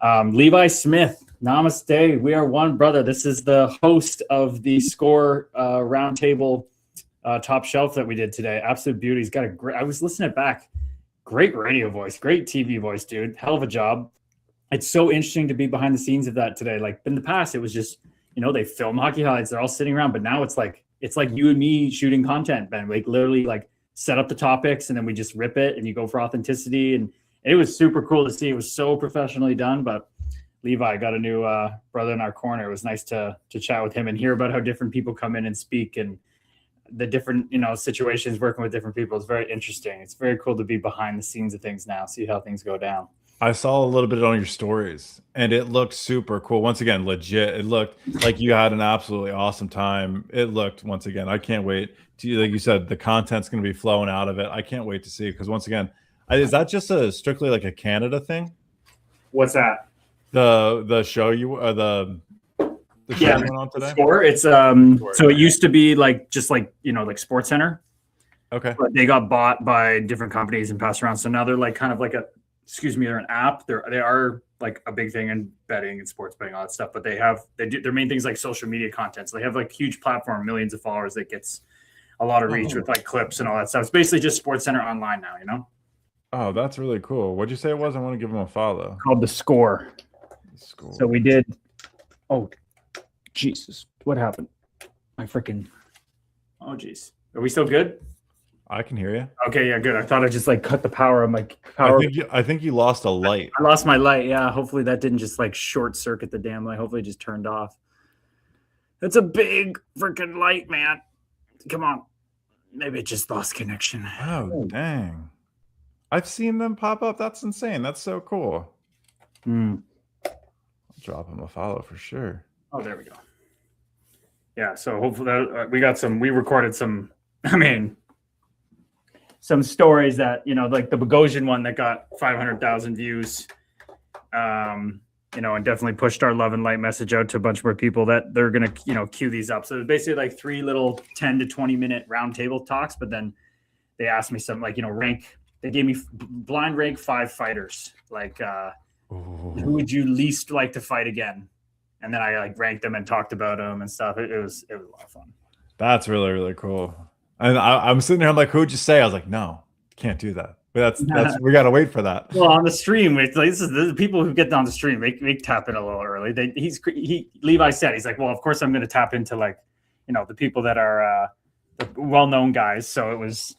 [SPEAKER 2] Levi Smith, namaste. We are one, brother. This is the host of the Score Roundtable Top Shelf that we did today. Absolute beauty. He's got a great, I was listening back. Great radio voice, great TV voice, dude. Hell of a job. It's so interesting to be behind the scenes of that today. Like in the past, it was just, they film hockey highlights. They're all sitting around, but now it's like you and me shooting content, Ben. Like literally, like set up the topics and then we just rip it, and you go for authenticity. And it was super cool to see. It was so professionally done. But Levi got a new brother in our corner. It was nice to chat with him and hear about how different people come in and speak, and the different situations working with different people. It's very interesting. It's very cool to be behind the scenes of things now, see how things go down.
[SPEAKER 3] I saw a little bit on your stories, and it looked super cool. Once again, legit. It looked like you had an absolutely awesome time. It looked, once again, I can't wait to, like you said, the content's going to be flowing out of it. I can't wait to see, because once again, is that just strictly like a Canada thing?
[SPEAKER 2] What's that?
[SPEAKER 3] The show you the show you went on today?
[SPEAKER 2] Score. It's so it used to be like just like Sports Center.
[SPEAKER 3] Okay.
[SPEAKER 2] But they got bought by different companies and passed around. So now they're like kind of like they're an app. They are like a big thing in betting and sports betting, all that stuff. But they do their main things like social media content. So they have like huge platform, millions of followers that gets a lot of reach with like clips and all that stuff. It's basically just Sports Center online now,
[SPEAKER 3] Oh, that's really cool. What'd you say it was? I want to give them a follow.
[SPEAKER 2] Called The Score. So we did. Oh, Jesus. What happened? Oh, jeez. Are we still good?
[SPEAKER 3] I can hear you.
[SPEAKER 2] Okay, yeah, good. I thought I just like cut the power. I'm like,
[SPEAKER 3] I think you lost a light.
[SPEAKER 2] I lost my light. Yeah, hopefully that didn't just like short circuit the damn light. Hopefully it just turned off. That's a big freaking light, man. Come on. Maybe it just lost connection.
[SPEAKER 3] Oh, dang. I've seen them pop up. That's insane. That's so cool. I'll drop him a follow for sure.
[SPEAKER 2] Oh, there we go. Yeah, so hopefully we recorded some, some stories that, like the Bogosian one that got 500,000 views, and definitely pushed our love and light message out to a bunch more people that they're going to, queue these up. So it's basically like 3 little 10 to 20 minute roundtable talks. But then they asked me some rank. They gave me blind rank 5 fighters. Like, who would you least like to fight again? And then I ranked them and talked about them and stuff. It was a lot of fun. That's
[SPEAKER 3] really, really cool. And I'm sitting there, I'm like, who'd you say? I was like, no, can't do that. But that's we gotta wait for that.
[SPEAKER 2] Well, on the stream, this is the people who get on the stream. They tap in a little early. Levi said, he's like, well, of course I'm going to tap into the people that are the well-known guys. So it was,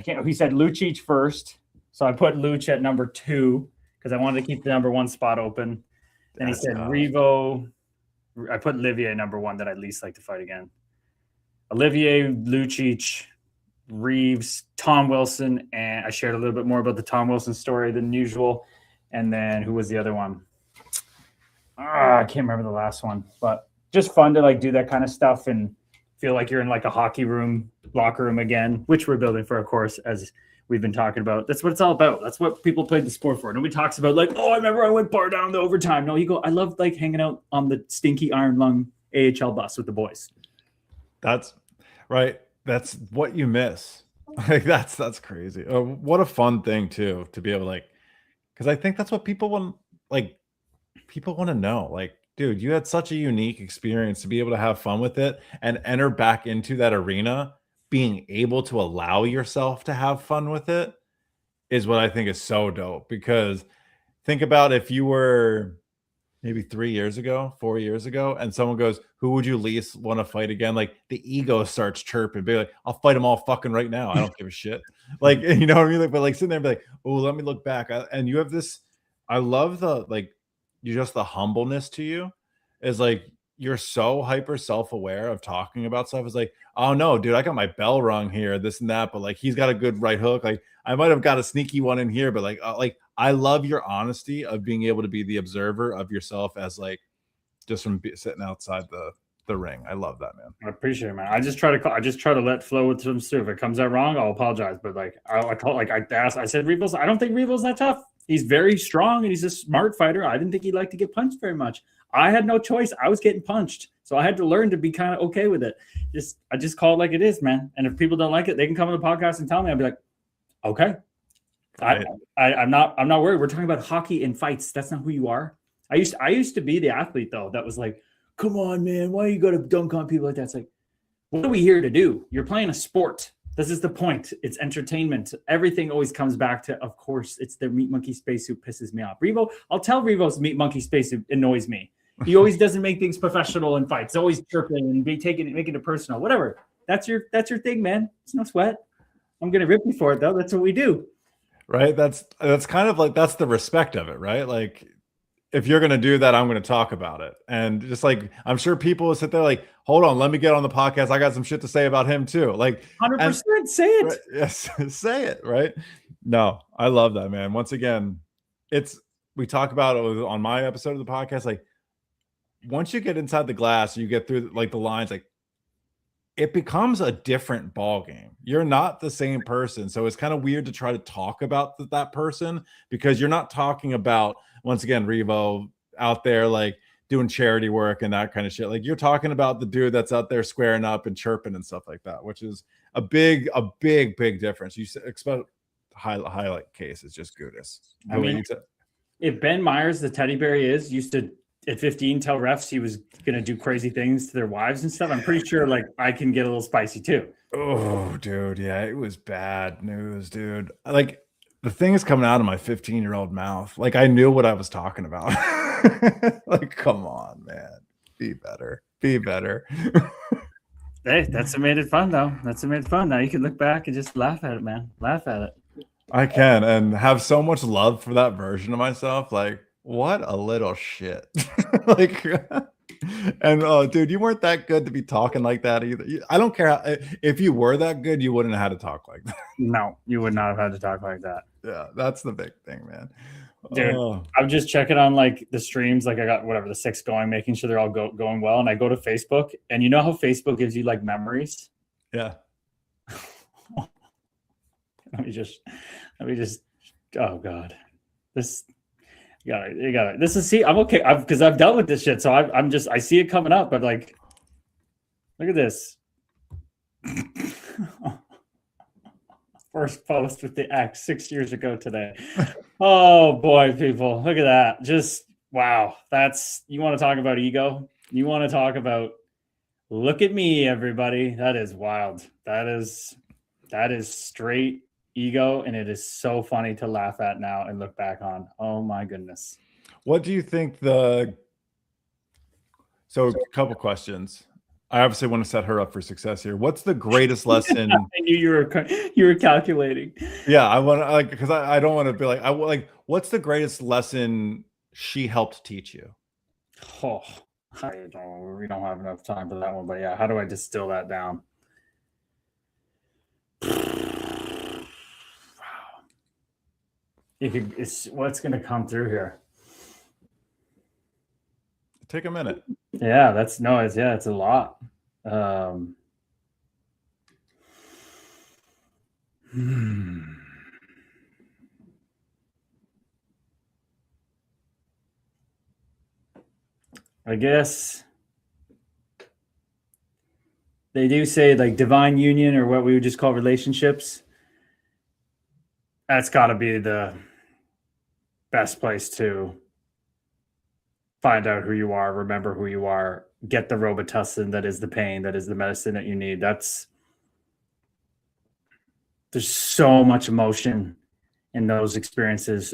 [SPEAKER 2] he said Lucic first, so I put Luch at number 2 because I wanted to keep the number 1 spot open. Then he said Revo. I put Olivier number 1 that I'd least like to fight again. Olivier, Lucic, Reeves, Tom Wilson, and I shared a little bit more about the Tom Wilson story than usual. And then who was the other one? I can't remember the last one, but just fun to do that kind of stuff and feel like you're in a hockey room, locker room again, which we're building for, of course, as we've been talking about. That's what it's all about. That's what people played the sport for. Nobody talks about I remember I went bar down the overtime. No, you go, I love hanging out on the stinky Iron Lung AHL bus with the boys.
[SPEAKER 3] That's right. That's what you miss. That's crazy. What a fun thing too, to be able to because I think that's what people want. People want to know. Dude, you had such a unique experience to be able to have fun with it and enter back into that arena. Being able to allow yourself to have fun with it is what I think is so dope. Because think about if you were maybe 3 years ago, 4 years ago, and someone goes, who would you least want to fight again? The ego starts chirping, be like, I'll fight them all fucking right now. I don't give a shit. You know what I mean? But sitting there and be like, oh, let me look back. And you have this, I love you just the humbleness to you is you're so hyper self-aware of talking about stuff. It's oh no, dude, I got my bell rung here, this and that, but he's got a good right hook. I might have got a sneaky one in here, but I love your honesty of being able to be the observer of yourself as just from sitting outside the ring. I love that, man.
[SPEAKER 2] I appreciate it, man. I just try to let flow with some stuff. If it comes out wrong, I'll apologize. But I said Revo's. I don't think Revo's that tough. He's very strong and he's a smart fighter. I didn't think he'd like to get punched very much. I had no choice. I was getting punched, so I had to learn to be kind of okay with it. I just call it like it is, man. And if people don't like it, they can come on the podcast and tell me. I'll be like, okay. Right. I'm not worried. We're talking about hockey and fights. That's not who you are. I used to be the athlete though. That was come on, man. Why you got to dunk on people like that? It's what are we here to do? You're playing a sport. This is the point. It's entertainment. Everything always comes back to, of course, it's the meat monkey spacesuit pisses me off. Revo, I'll tell Revo's meat monkey spacesuit annoys me. He always doesn't make things professional in fights. Always chirping and making it personal. Whatever. That's your thing, man. It's no sweat. I'm gonna rip you for it though. That's what we do.
[SPEAKER 3] Right. That's kind of that's the respect of it, right? If you're gonna do that, I'm gonna talk about it. And just I'm sure people will sit there hold on, let me get on the podcast. I got some shit to say about him too.
[SPEAKER 2] 100% say it.
[SPEAKER 3] Right, yes, say it, right? No, I love that, man. Once again, we talk about it on my episode of the podcast. Once you get inside the glass, you get through the lines, it becomes a different ball game. You're not the same person. So it's kind of weird to try to talk about that person because you're not talking about, once again, Revo out there doing charity work and that kind of shit. You're talking about the dude that's out there squaring up and chirping and stuff like that, which is a big difference. You expect highlight case is just goodness.
[SPEAKER 2] I mean, if Ben Myers, the teddy bear used to at 15 tell refs he was going to do crazy things to their wives and stuff, I'm pretty sure I can get a little spicy too.
[SPEAKER 3] Oh, dude. Yeah, it was bad news, dude. The thing is coming out of my 15-year-old mouth. I knew what I was talking about. Come on, man. Be better.
[SPEAKER 2] Hey, that's what made it fun though. That's what made it fun. Now you can look back and just laugh at it, man. Laugh at it.
[SPEAKER 3] I can, and have so much love for that version of myself. What a little shit. And dude, you weren't that good to be talking like that either. I don't care if you were that good, you wouldn't have had to talk like that.
[SPEAKER 2] No, you would not have had to talk like that.
[SPEAKER 3] Yeah, that's the big thing, man.
[SPEAKER 2] Dude, I'm just checking on the streams. I got the 6 going, making sure they're all going well. And I go to Facebook, and you know how Facebook gives you memories?
[SPEAKER 3] Yeah.
[SPEAKER 2] let me just, oh God, this, you got it. This is, see, I'm okay. Because I've dealt with this shit. So I see it coming up, but like, look at this. First post with the X 6 years ago today. Oh boy, people, look at that. Just, wow. You want to talk about ego? You want to talk about, look at me, everybody. That is wild. That is straight ego, and it is so funny to laugh at now and look back on. Oh my goodness.
[SPEAKER 3] What do you think so a couple questions. I obviously want to set her up for success here. What's the greatest lesson?
[SPEAKER 2] I knew you were calculating.
[SPEAKER 3] Yeah, I want to, like, because I don't want to be like, what's the greatest lesson she helped teach you?
[SPEAKER 2] Oh, we don't have enough time for that one, but yeah, how do I distill that down? What's going to come through here?
[SPEAKER 3] Take a minute.
[SPEAKER 2] Yeah, it's a lot. I guess they do say like divine union, or what we would just call relationships. That's got to be the best place to find out who you are, remember who you are, get the Robitussin that is the pain, that is the medicine that you need. There's so much emotion in those experiences.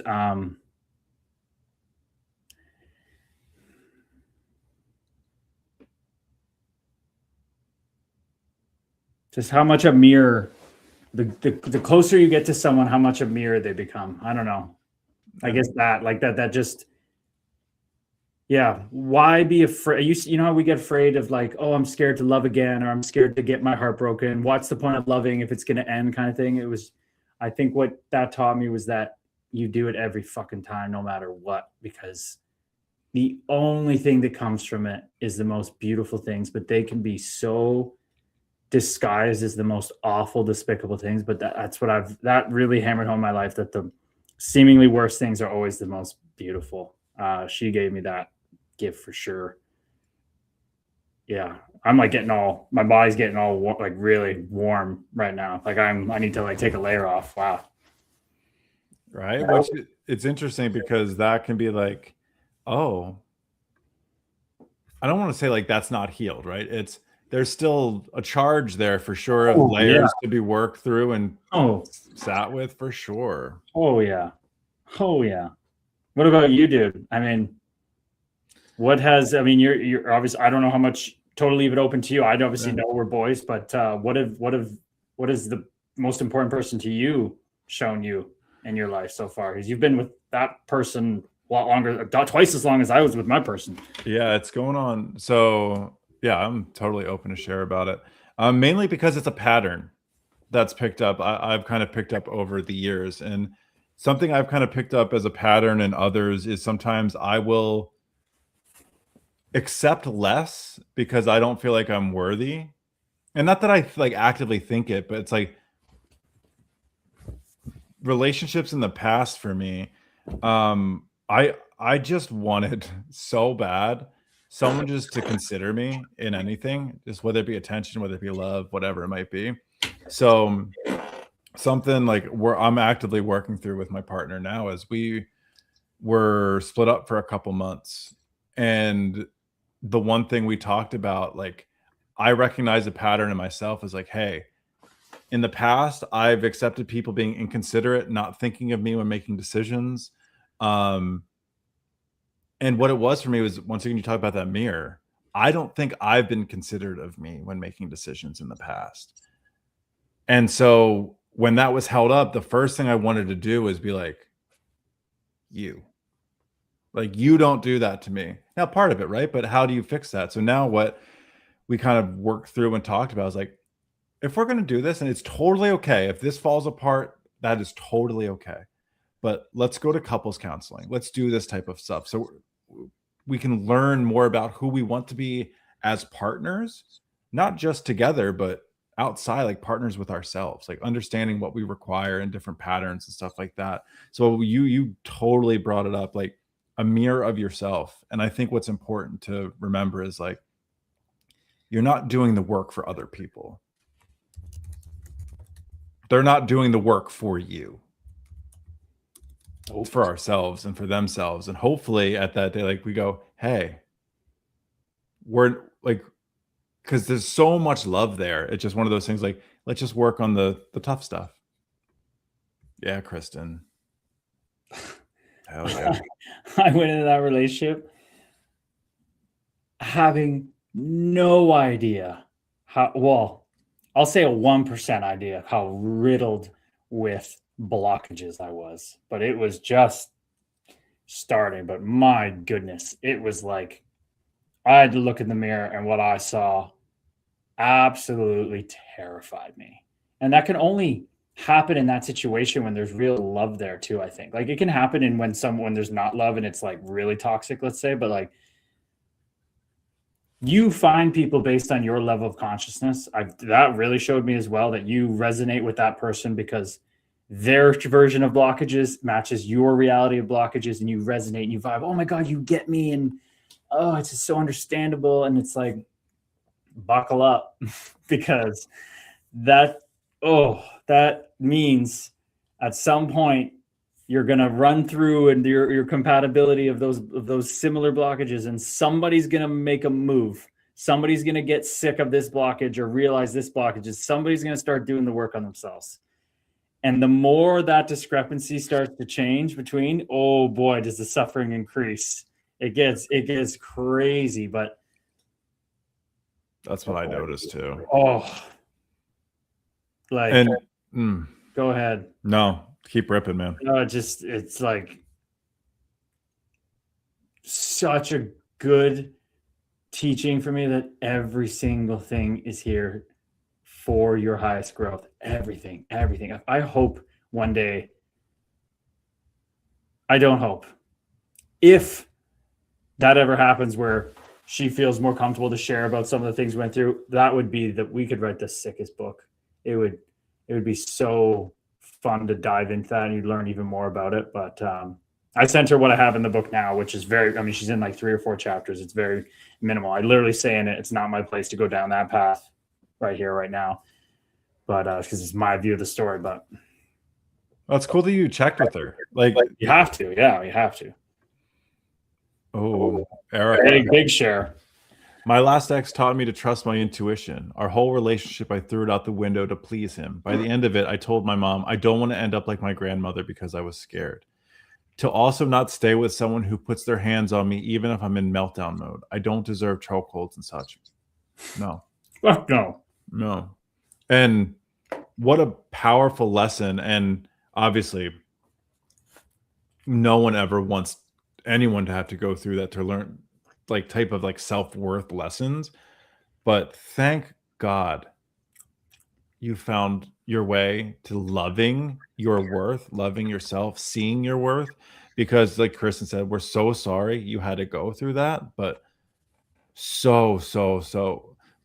[SPEAKER 2] Just how much a mirror, the closer you get to someone, how much a mirror they become. I don't know. I guess that just, yeah. Why be afraid? You know how we get afraid of like, oh, I'm scared to love again, or I'm scared to get my heart broken. What's the point of loving if it's going to end, kind of thing. I think what that taught me was that you do it every fucking time, no matter what, because the only thing that comes from it is the most beautiful things, but they can be so disguised as the most awful, despicable things. But that really hammered home my life, that the seemingly worst things are always the most beautiful. She gave me that gift for sure. Yeah, I'm like my body's getting all like really warm right now. Like I need to like take a layer off. Wow.
[SPEAKER 3] Right. It's interesting because that can be like, oh, I don't want to say like that's not healed, right? There's still a charge there for sure of layers to be worked through and sat with for sure.
[SPEAKER 2] Oh yeah. What about you, dude? I mean, you're obviously, I don't know how much, totally leave it open to you. I obviously know we're boys, but what is the most important person to you shown you in your life so far? Because you've been with that person a lot longer, twice as long as I was with my person.
[SPEAKER 3] Yeah, it's going on. So yeah, I'm totally open to share about it. Mainly because it's a pattern that's picked up. I've kind of picked up over the years, and something I've kind of picked up as a pattern in others is sometimes I will accept less because I don't feel like I'm worthy. And not that I like actively think it, but it's like relationships in the past for me. I just wanted so bad someone just to consider me in anything, just whether it be attention, whether it be love, whatever it might be. So something like I'm actively working through with my partner now is we were split up for a couple months, and the one thing we talked about, like, I recognize a pattern in myself is like, hey, in the past, I've accepted people being inconsiderate, not thinking of me when making decisions. And what it was for me was, once again, you talk about that mirror. I don't think I've been considerate of me when making decisions in the past. And so when that was held up, the first thing I wanted to do was be like, you don't do that to me. Now, part of it, right? But how do you fix that? So now what we kind of worked through and talked about is like, if we're going to do this, and it's totally okay, if this falls apart, that is totally okay. But let's go to couples counseling. Let's do this type of stuff. So we can learn more about who we want to be as partners, not just together, but outside, like partners with ourselves, like understanding what we require and different patterns and stuff like that. So you totally brought it up, like a mirror of yourself. And I think what's important to remember is like, you're not doing the work for other people. They're not doing the work for you. It's for ourselves and for themselves. And hopefully at that day, like we go, hey, we're like, because there's so much love there. It's just one of those things like, let's just work on the tough stuff. Yeah, Kristen. Hell yeah.
[SPEAKER 2] I went into that relationship having no idea how, well, I'll say a 1% idea of how riddled with blockages I was, but it was just starting. But my goodness, it was like I had to look in the mirror, and what I saw absolutely terrified me. And that can only happen in that situation when there's real love there too. I think like it can happen in when there's not love and it's like really toxic, let's say, but like you find people based on your level of consciousness. That really showed me as well that you resonate with that person because their version of blockages matches your reality of blockages, and you resonate and you vibe. Oh my God, you get me. And oh, it's just so understandable. And it's like, buckle up because that means at some point you're going to run through and your compatibility of those similar blockages, and somebody's going to make a move. Somebody's going to get sick of this blockage or realize this blockage is, somebody's going to start doing the work on themselves. And the more that discrepancy starts to change between, oh boy, does the suffering increase. It gets crazy, but
[SPEAKER 3] that's what I noticed too.
[SPEAKER 2] Oh, like,
[SPEAKER 3] and
[SPEAKER 2] go ahead.
[SPEAKER 3] No, keep ripping, man.
[SPEAKER 2] No, it's like such a good teaching for me that every single thing is here for your highest growth. Everything. I hope one day, I don't hope, if that ever happens where she feels more comfortable to share about some of the things we went through, that would be that we could write the sickest book. It would be so fun to dive into that, and you'd learn even more about it. But I sent her what I have in the book now, which is she's in like 3 or 4 chapters. It's very minimal. I literally say in it, it's not my place to go down that path right here, right now. But because it's my view of the story. But
[SPEAKER 3] well, it's cool that you checked with her. Like
[SPEAKER 2] you have to. Yeah, you have to.
[SPEAKER 3] Oh, Eric.
[SPEAKER 2] Big share.
[SPEAKER 3] My last ex taught me to trust my intuition. Our whole relationship, I threw it out the window to please him. By the end of it, I told my mom, I don't want to end up like my grandmother because I was scared. To also not stay with someone who puts their hands on me, even if I'm in meltdown mode. I don't deserve chokeholds and such. No.
[SPEAKER 2] Fuck no.
[SPEAKER 3] No. And what a powerful lesson. And obviously, no one ever wants anyone to have to go through that to learn like type of like self-worth lessons. But thank God you found your way to loving your worth, loving yourself, seeing your worth, because like Kristen said, we're so sorry you had to go through that, but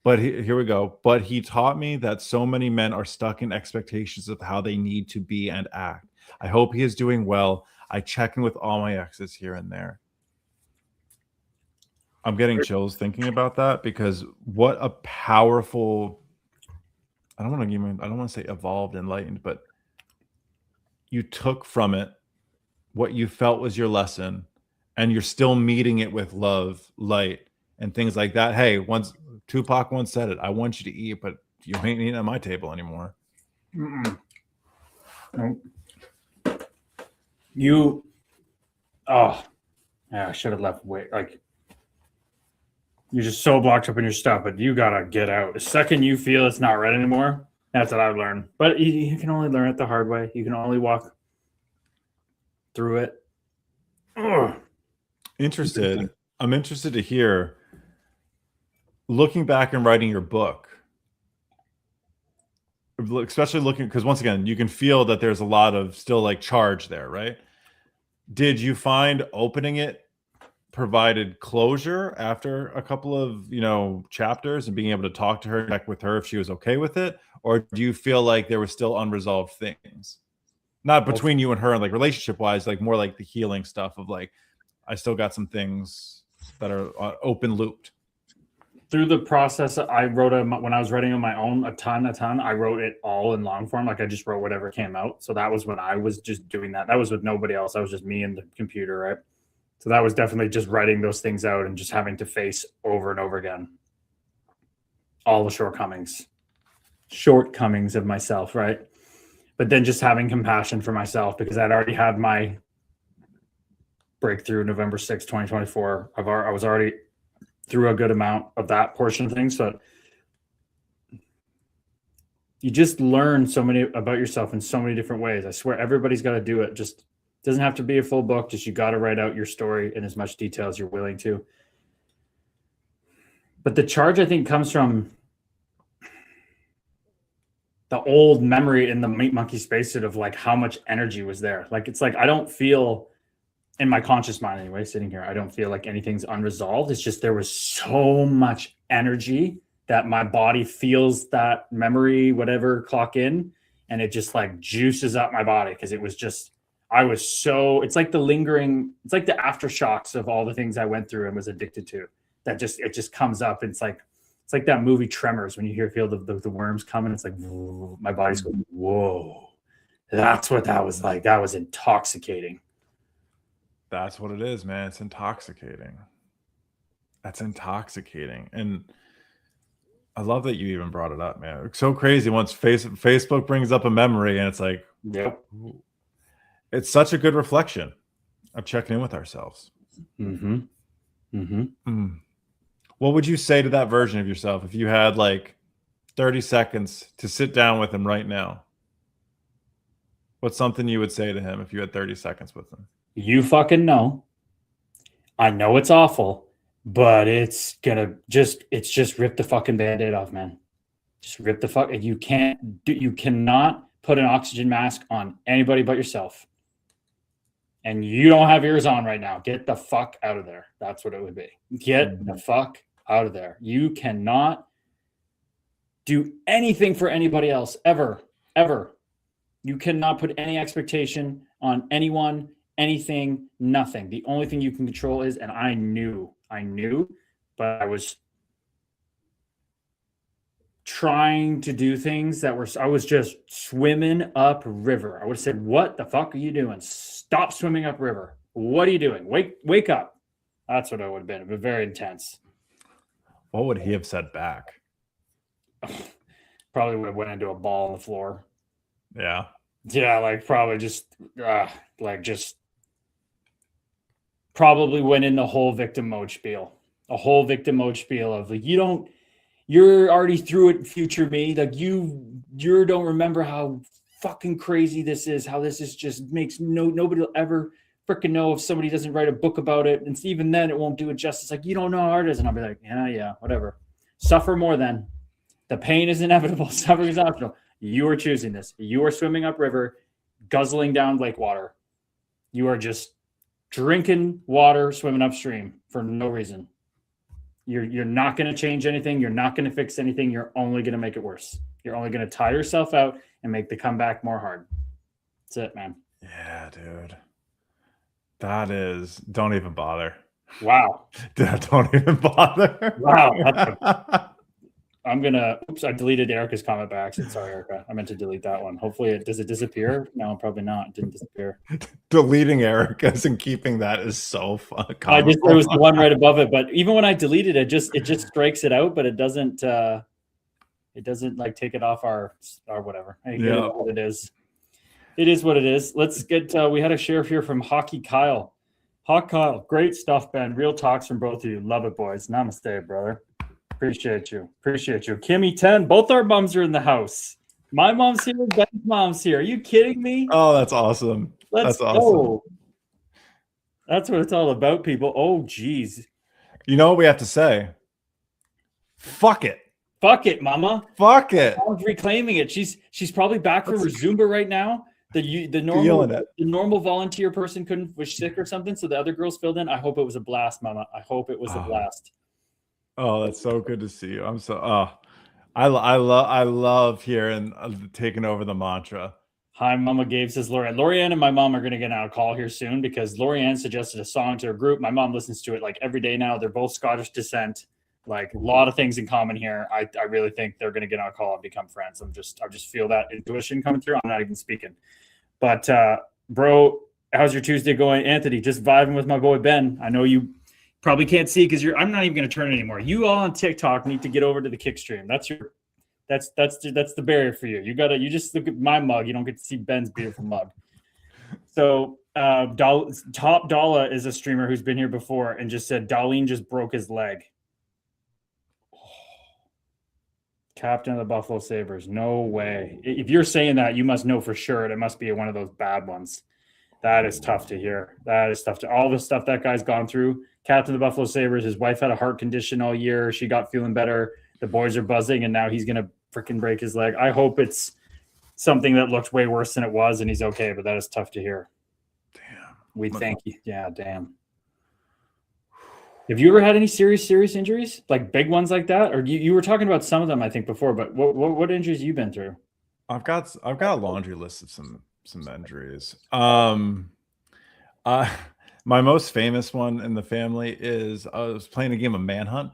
[SPEAKER 3] but here we go. But he taught me that so many men are stuck in expectations of how they need to be and act. I hope he is doing well. I check in with all my exes here and there. I'm getting chills thinking about that, because what a powerful, I don't want to say evolved, enlightened, but you took from it what you felt was your lesson, and you're still meeting it with love, light, and things like that. Hey, Tupac once said it, I want you to eat, but you ain't eating at my table anymore.
[SPEAKER 2] No. I should have left. Like, you're just so blocked up in your stuff, but you gotta get out. The second you feel it's not right anymore, that's what I've learned. But you can only learn it the hard way. You can only walk through it.
[SPEAKER 3] I'm interested to hear, looking back and writing your book, especially looking, because once again, you can feel that there's a lot of still like charge there, right? Did you find opening it provided closure after a couple of, chapters and being able to talk to her, check with her if she was okay with it? Or do you feel like there were still unresolved things? Not between you and her, like relationship wise, like more like the healing stuff of like, I still got some things that are open looped.
[SPEAKER 2] Through the process, I wrote when I was writing on my own a ton. I wrote it all in long form. Like I just wrote whatever came out. So that was when I was just doing that. That was with nobody else. That was just me and the computer, right? So that was definitely just writing those things out and just having to face over and over again all the shortcomings of myself, right? But then just having compassion for myself because I'd already had my breakthrough November 6th, 2024. I was already through a good amount of that portion of things. So you just learn so many about yourself in so many different ways. I swear everybody's got to do it. Just doesn't have to be a full book. Just you got to write out your story in as much detail as you're willing to. But the charge, I think, comes from the old memory in the Meat Monkey spacesuit of like how much energy was there. Like it's like I don't feel, in my conscious mind anyway, sitting here, I don't feel like anything's unresolved. It's just there was so much energy that my body feels that memory, whatever, clock in, and it just like juices up my body because it was just, it's like the lingering, it's like the aftershocks of all the things I went through and was addicted to. It just comes up. It's like that movie Tremors when you feel the worms coming. It's like whoa, my body's going, whoa. That's what that was like. That was intoxicating.
[SPEAKER 3] That's what it is, man. It's intoxicating. That's intoxicating. And I love that you even brought it up, man. It's so crazy once Facebook brings up a memory and it's like,
[SPEAKER 2] yep.
[SPEAKER 3] It's such a good reflection of checking in with ourselves.
[SPEAKER 2] Mm-hmm. Mm-hmm.
[SPEAKER 3] Mm. What would you say to that version of yourself if you had like 30 seconds to sit down with him right now? What's something you would say to him if you had 30 seconds with him?
[SPEAKER 2] You fucking know. I know it's awful, but it's just rip the fucking Band-Aid off, man. Just rip the fuck. You cannot put an oxygen mask on anybody but yourself. And you don't have yours on right now. Get the fuck out of there. That's what it would be. Get the fuck out of there. You cannot do anything for anybody else ever. You cannot put any expectation on anyone, anything, nothing. The only thing you can control is, and I knew, but I was trying to do things I was just swimming up river. I would have said, what the fuck are you doing? Stop swimming up river. What are you doing? Wake up. That's what it would have been. It would be very intense.
[SPEAKER 3] What would he have said back?
[SPEAKER 2] Probably would have went into a ball on the floor.
[SPEAKER 3] Yeah.
[SPEAKER 2] Yeah, like probably just probably went in the whole victim mode spiel. A whole victim mode spiel of like, you're already through it, future me. Like you don't remember how fucking crazy this is, how this is just makes nobody will ever freaking know if somebody doesn't write a book about it. And even then it won't do it justice. Like, you don't know how hard it is. And I'll be like, yeah, whatever. Suffer more then. The pain is inevitable. Suffering is optional. You are choosing this. You are swimming upriver, guzzling down lake water. You are just drinking water, swimming upstream for no reason. You're not going to change anything. You're not going to fix anything. You're only going to make it worse. You're only going to tire yourself out and make the comeback more hard. That's it, man.
[SPEAKER 3] Yeah, dude. Don't even bother.
[SPEAKER 2] Wow.
[SPEAKER 3] Don't even bother.
[SPEAKER 2] Wow. I deleted Erica's comment by accident. Sorry, Erica. I meant to delete that one. Hopefully does it disappear? No, probably not. It didn't disappear.
[SPEAKER 3] Deleting Erica's and keeping that is so fun.
[SPEAKER 2] There was the one right above it, but even when I deleted it, it just strikes it out, but it doesn't like take it off our whatever. It is what it is. It is what it is. Let's get we had a share here from Hockey Kyle. Hawk Kyle, great stuff, Ben. Real talks from both of you. Love it, boys. Namaste, brother. Appreciate you. Kimmy 10, both our moms are in the house. My mom's here, Ben's mom's here. Are you kidding me?
[SPEAKER 3] Oh, that's awesome.
[SPEAKER 2] Let's go.
[SPEAKER 3] Awesome.
[SPEAKER 2] That's what it's all about, people. Oh, geez.
[SPEAKER 3] You know what we have to say? Fuck it.
[SPEAKER 2] Fuck it, mama.
[SPEAKER 3] Fuck it.
[SPEAKER 2] Mom's reclaiming it. She's probably back from her Zumba right now, The normal volunteer person was sick or something, so the other girls filled in. I hope it was a blast, Mama. I hope it was a blast.
[SPEAKER 3] Oh, that's so good to see you. I'm so I love hearing taking over the mantra.
[SPEAKER 2] Hi, Mama Gabe, says Lorianne. Lorianne and my mom are going to get on a call here soon because Lorianne suggested a song to her group. My mom listens to it like every day now. They're both Scottish descent. Like a lot of things in common here. I really think they're going to get on a call and become friends. I just feel that intuition coming through. I'm not even speaking. But bro, how's your Tuesday going? Anthony, just vibing with my boy Ben. I know you probably can't see because I'm not even going to turn anymore. You all on TikTok need to get over to the kick stream. That's the barrier for you. You just look at my mug. You don't get to see Ben's beautiful mug. So Top Dalla is a streamer who's been here before and just said Darlene just broke his leg. Captain of the Buffalo Sabres. No way. If you're saying that, you must know for sure it must be one of those bad ones. That is tough to hear. That is tough to all the stuff that guy's gone through. Captain of the Buffalo Sabres. His wife had a heart condition all year. She got feeling better. The boys are buzzing, and now he's gonna freaking break his leg. I hope it's something that looked way worse than it was, and he's okay. But that is tough to hear.
[SPEAKER 3] Damn.
[SPEAKER 2] We thank you. Yeah, damn. Have you ever had any serious injuries, like big ones like that? Or you were talking about some of them, I think, before. But what injuries have you been through?
[SPEAKER 3] I've got a laundry list of some injuries. My most famous one in the family is I was playing a game of Manhunt.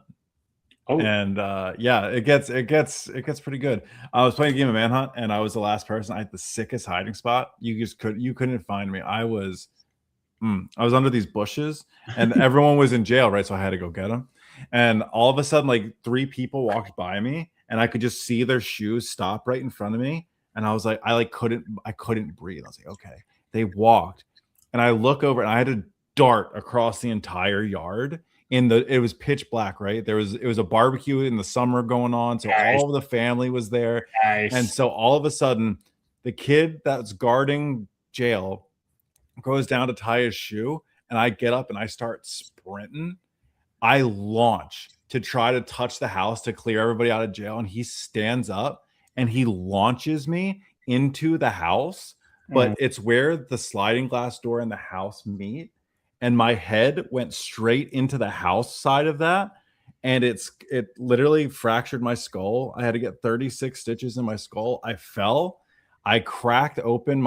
[SPEAKER 3] Oh. And it gets pretty good. I was playing a game of Manhunt, and I was the last person. I had the sickest hiding spot. You couldn't find me. I was under these bushes, and everyone was in jail, right? So I had to go get them. And all of a sudden, like 3 people walked by me, and I could just see their shoes stop right in front of me. And I was like, I couldn't breathe. I was like, okay. They walked, and I look over, and I had to dart across the entire yard. It was pitch black, right? It was a barbecue in the summer going on, so all of the family was there.
[SPEAKER 2] Nice.
[SPEAKER 3] And so all of a sudden, the kid that's guarding jail goes down to tie his shoe, and I get up and I start sprinting. I launch to try to touch the house to clear everybody out of jail, and he stands up and he launches me into the house, but it's where the sliding glass door and the house meet. And my head went straight into the house side of that. And it literally fractured my skull. I had to get 36 stitches in my skull. I fell. I cracked open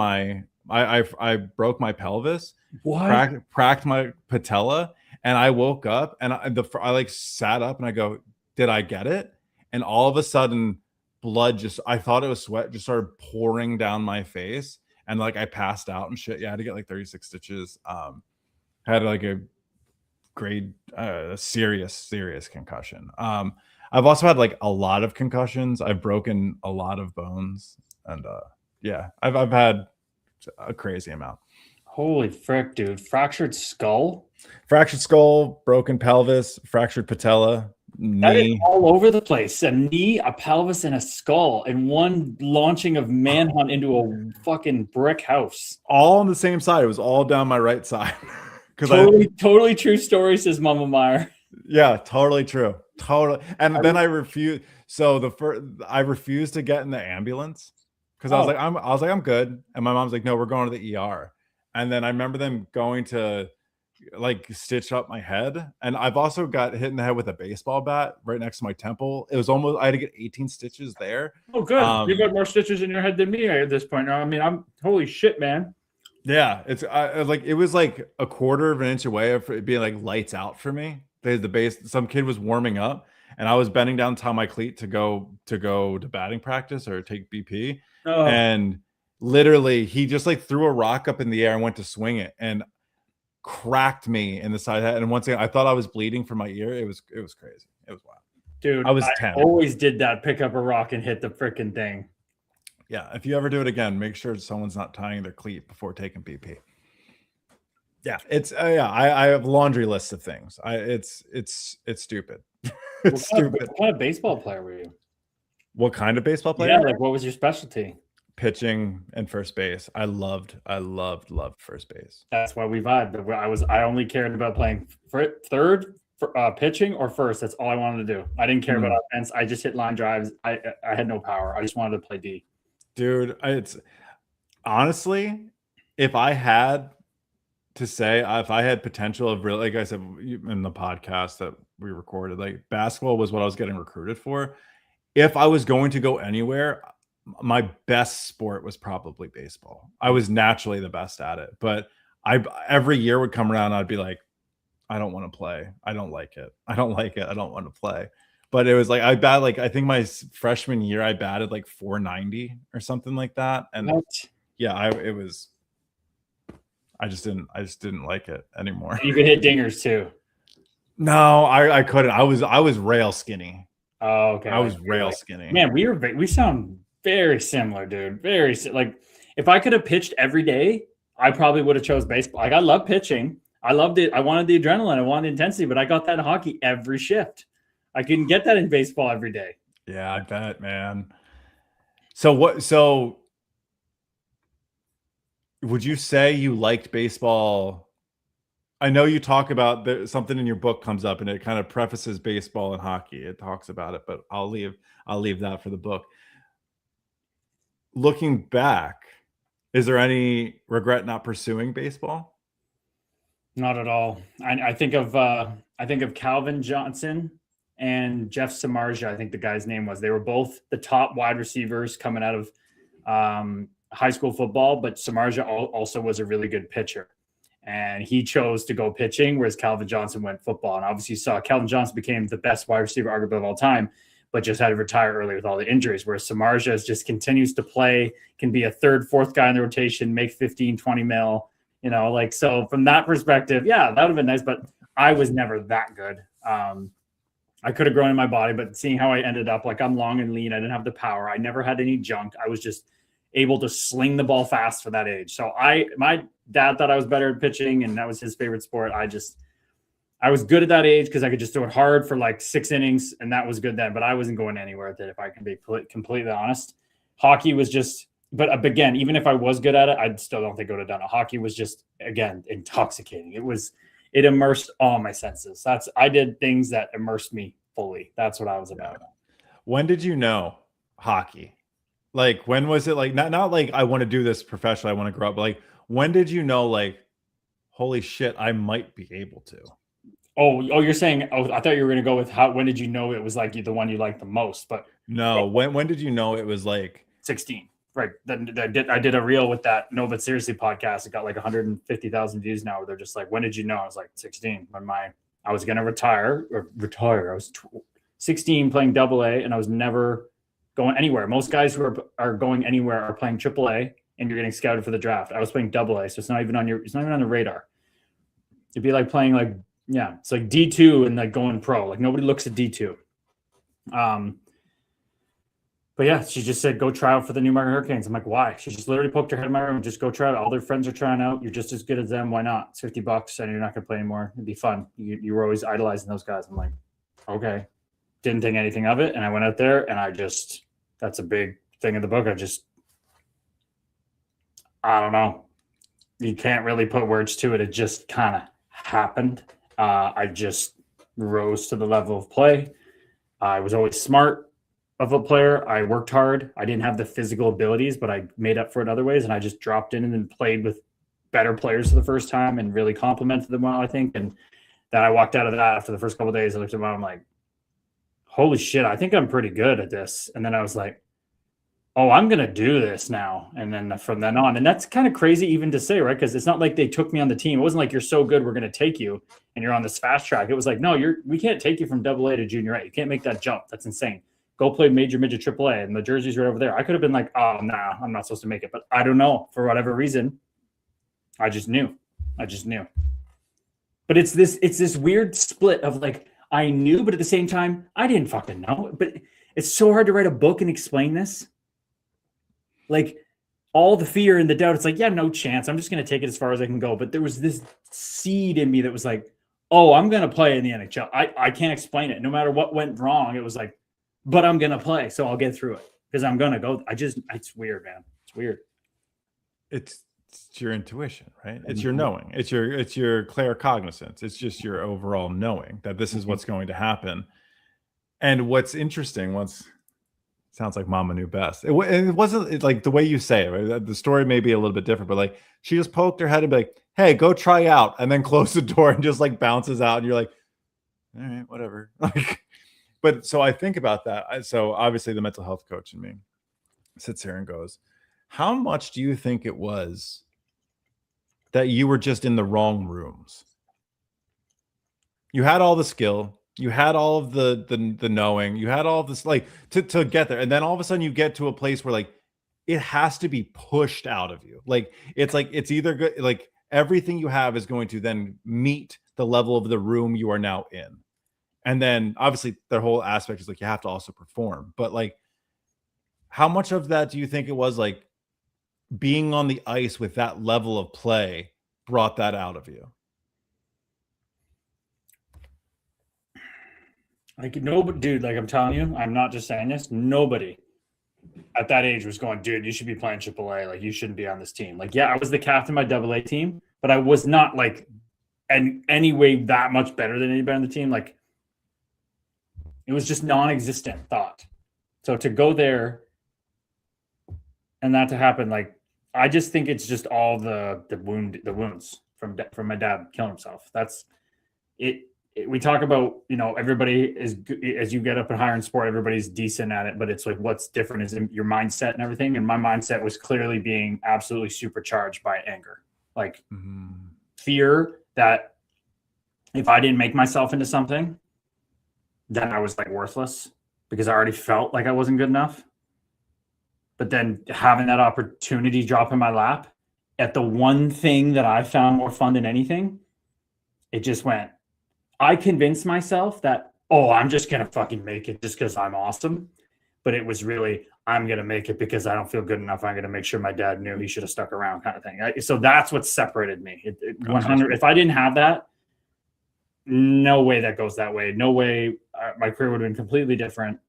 [SPEAKER 3] I broke my pelvis.
[SPEAKER 2] What?
[SPEAKER 3] Cracked my patella. And I woke up, and I like sat up, and I go, did I get it? And all of a sudden, blood I thought it was sweat, just started pouring down my face. And like I passed out and shit. Yeah, I had to get like 36 stitches. Had like a grade serious concussion. I've also had like a lot of concussions. I've broken a lot of bones, and I've had a crazy amount.
[SPEAKER 2] Holy frick, dude. Fractured skull,
[SPEAKER 3] broken pelvis, fractured patella, knee.
[SPEAKER 2] That is all over the place. A knee, a pelvis, and a skull in one launching of Manhunt into a fucking brick house.
[SPEAKER 3] All on the same side. It was all down my right side.
[SPEAKER 2] Totally true story, says Mama Meyer.
[SPEAKER 3] Yeah, totally true. Totally. And then I refused. So I refused to get in the ambulance because I was like, I'm good. And my mom's like, no, we're going to the ER. And then I remember them going to like stitch up my head. And I've also got hit in the head with a baseball bat right next to my temple. It was I had to get 18 stitches there.
[SPEAKER 2] Oh, good. You've got more stitches in your head than me at this point now. I mean, I'm holy shit, man.
[SPEAKER 3] Yeah, it was like a quarter of an inch away of it being like lights out for me. Some kid was warming up, and I was bending down to tie my cleat to go to batting practice or take BP. Oh. And literally he just like threw a rock up in the air and went to swing it and cracked me in the side head. And once again, I thought I was bleeding from my ear. It was crazy. It was wild.
[SPEAKER 2] Dude, I was 10. Always did that. Pick up a rock and hit the freaking thing.
[SPEAKER 3] Yeah, if you ever do it again, make sure someone's not tying their cleat before taking BP. Yeah, it's I have a laundry list of things. It's stupid. It's stupid.
[SPEAKER 2] What kind of baseball player were you?
[SPEAKER 3] What kind of baseball player?
[SPEAKER 2] Yeah, like what was your specialty?
[SPEAKER 3] Pitching and first base. I loved first base.
[SPEAKER 2] That's why we vibed. I only cared about playing third, pitching, or first. That's all I wanted to do. I didn't care about offense. I just hit line drives. I had no power. I just wanted to play D.
[SPEAKER 3] Dude, Honestly, if I had to say, if I had potential of really, like I said in the podcast that we recorded, like basketball was what I was getting recruited for. If I was going to go anywhere, my best sport was probably baseball. I was naturally the best at it, but I every year would come around, I'd be like, I don't want to play. I don't like it. I don't like it. I don't want to play. But it was like I bat like I think my freshman year I batted like 490 or something like that, and
[SPEAKER 2] What?
[SPEAKER 3] yeah, I just didn't like it anymore.
[SPEAKER 2] You could hit dingers too.
[SPEAKER 3] No, I couldn't. I was rail skinny.
[SPEAKER 2] Oh, okay.
[SPEAKER 3] I was rail skinny.
[SPEAKER 2] Man, we sound very similar, dude. Like if I could have pitched every day, I probably would have chose baseball. Like I love pitching. I loved it. I wanted the adrenaline. I wanted the intensity, but I got that in hockey every shift. I couldn't get that in baseball every day.
[SPEAKER 3] Yeah, I bet, man. So would you say you liked baseball? I know you talk about something in your book comes up and it kind of prefaces baseball and hockey. It talks about it, but I'll leave that for the book. Looking back, is there any regret not pursuing baseball?
[SPEAKER 2] Not at all. I think of Calvin Johnson and Jeff Samardzija. I think the guy's name was. They were both the top wide receivers coming out of high school football, but Samardzija also was a really good pitcher. And he chose to go pitching, whereas Calvin Johnson went football. And obviously, you saw Calvin Johnson became the best wide receiver arguably of all time, but just had to retire early with all the injuries. Whereas Samardzija just continues to play, can be a third, fourth guy in the rotation, make 15, 20 mil. So from that perspective, yeah, that would have been nice, but I was never that good. I could have grown in my body, but seeing how I ended up, like I'm long and lean, I didn't have the power. I never had any junk. I was just able to sling the ball fast for that age. So my dad thought I was better at pitching and that was his favorite sport. I was good at that age because I could just throw it hard for like 6 innings and that was good then, but I wasn't going anywhere with it if I can be completely honest. Hockey was just, but again, even if I was good at it, I still don't think I would have done it. Hockey was just, again, intoxicating. It immersed all my senses. I did things that immersed me fully. That's what I was about.
[SPEAKER 3] When did you know hockey? Like, when was it like, not like I want to do this professionally, I want to grow up, but like, when did you know, like, holy shit, I might be able to?
[SPEAKER 2] Oh, you're saying, I thought you were going to go with when did you know it was like the one you liked the most, but
[SPEAKER 3] no, when did you know it was like
[SPEAKER 2] 16? Right. Then I did a reel with that No But Seriously podcast. It got like 150,000 views now where they're just like, when did you know? I was like 16 when I was going to retire. I was 16 playing AA and I was never going anywhere. Most guys who are going anywhere are playing AAA and you're getting scouted for the draft. I was playing AA. So it's not even on the radar. It'd be like playing like, yeah, it's like D2 and like going pro. Like nobody looks at D2. But yeah, she just said, go try out for the Newmarket Hurricanes. I'm like, why? She just literally poked her head in my room. Just go try it. All their friends are trying out. You're just as good as them. Why not? It's $50 and you're not going to play anymore. It'd be fun. You were always idolizing those guys. I'm like, okay. Didn't think anything of it. And I went out there and that's a big thing in the book. I don't know. You can't really put words to it. It just kind of happened. I just rose to the level of play. I was always smart of a player. I worked hard. I didn't have the physical abilities, but I made up for it other ways. And I just dropped in and then played with better players for the first time and really complimented them well, I think. And then I walked out of that after the first couple of days. I looked at them, I'm like, holy shit, I think I'm pretty good at this. And then I was like, oh, I'm going to do this now. And then from then on, and that's kind of crazy even to say, right? Because it's not like they took me on the team. It wasn't like you're so good, we're going to take you and you're on this fast track. It was like, no, we can't take you from AA to junior A. You can't make that jump. That's insane. Go play major midget AAA and the jersey's right over there. I could have been like, oh, nah, I'm not supposed to make it. But I don't know. For whatever reason, I just knew. But it's this weird split of like, I knew, but at the same time, I didn't fucking know. But it's so hard to write a book and explain this. Like all the fear and the doubt, it's like, yeah, no chance. I'm just going to take it as far as I can go. But there was this seed in me that was like, oh, I'm going to play in the NHL. I can't explain it. No matter what went wrong, it was like, but I'm going to play. So I'll get through it because I'm going to go. It's weird, man. It's weird.
[SPEAKER 3] It's your intuition, right? It's your knowing. It's your claircognizance. It's just your overall knowing that this is what's going to happen. And what's interesting, Sounds like Mama knew best. It wasn't like the way you say it, right? The story may be a little bit different, but like she just poked her head and be like, "Hey, go try out," and then close the door and just like bounces out, and you're like, "All right, whatever." Like, but so I think about that. So obviously, the mental health coach in me sits here and goes, "How much do you think it was that you were just in the wrong rooms? You had all the skill." You had all of the knowing, you had all of this like to get there. And then all of a sudden you get to a place where like it has to be pushed out of you. Like it's either good, like everything you have is going to then meet the level of the room you are now in. And then obviously their whole aspect is like you have to also perform. But like how much of that do you think it was like being on the ice with that level of play brought that out of you?
[SPEAKER 2] Like nobody, dude. Like I'm telling you, I'm not just saying this. Nobody at that age was going, dude. You should be playing AAA. Like you shouldn't be on this team. Like yeah, I was the captain of my AA team, but I was not like in any way that much better than anybody on the team. Like it was just non-existent thought. So to go there and that to happen, like I just think it's just all the wounds from my dad killing himself. That's it. We talk about, you know, everybody is, as you get up and higher in sport, everybody's decent at it, but it's like what's different is your mindset and everything. And my mindset was clearly being absolutely supercharged by anger, like fear that if I didn't make myself into something, then I was like worthless because I already felt like I wasn't good enough. But then having that opportunity drop in my lap at the one thing that I found more fun than anything, it just went, I convinced myself that, oh, I'm just going to fucking make it just because I'm awesome. But it was really, I'm going to make it because I don't feel good enough. I'm going to make sure my dad knew he should have stuck around kind of thing. So that's what separated me. 100. If I didn't have that, no way that goes that way. No way my career would have been completely different.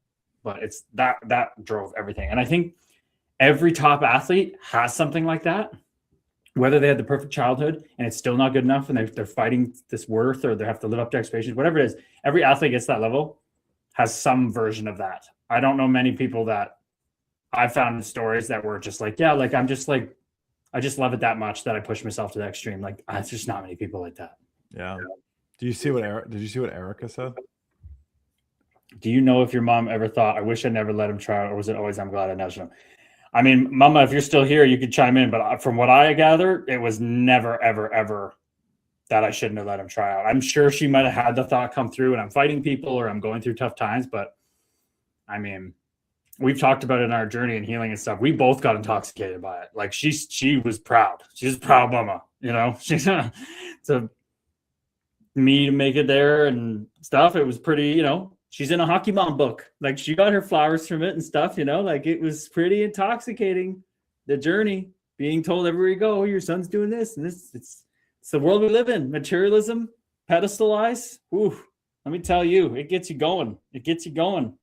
[SPEAKER 2] But it's that drove everything. And I think every top athlete has something like that. Whether they had the perfect childhood and it's still not good enough and they're fighting this worth or they have to live up to expectations, whatever it is, every athlete gets that level, has some version of that. I don't know many people that I found in stories that were just like, yeah, like I just love it that much that I push myself to the extreme. Like it's just not many people like that.
[SPEAKER 3] Yeah. Did you see what Erica said?
[SPEAKER 2] Do you know if your mom ever thought, I wish I never let him try, or was it always, I'm glad I nudged him? I mean, Mama, if you're still here, you could chime in. But from what I gather, it was never, ever, ever that I shouldn't have let him try out. I'm sure she might have had the thought come through and I'm fighting people or I'm going through tough times. But I mean, we've talked about it in our journey and healing and stuff. We both got intoxicated by it. Like she was proud. She was proud Mama, you know, she's to me to make it there and stuff. It was pretty, you know, she's in a hockey mom book. Like she got her flowers from it and stuff, you know, like it was pretty intoxicating. The journey, being told everywhere you go, oh, your son's doing this and this. It's the world we live in. Materialism, pedestalize. Ooh, let me tell you, it gets you going. It gets you going.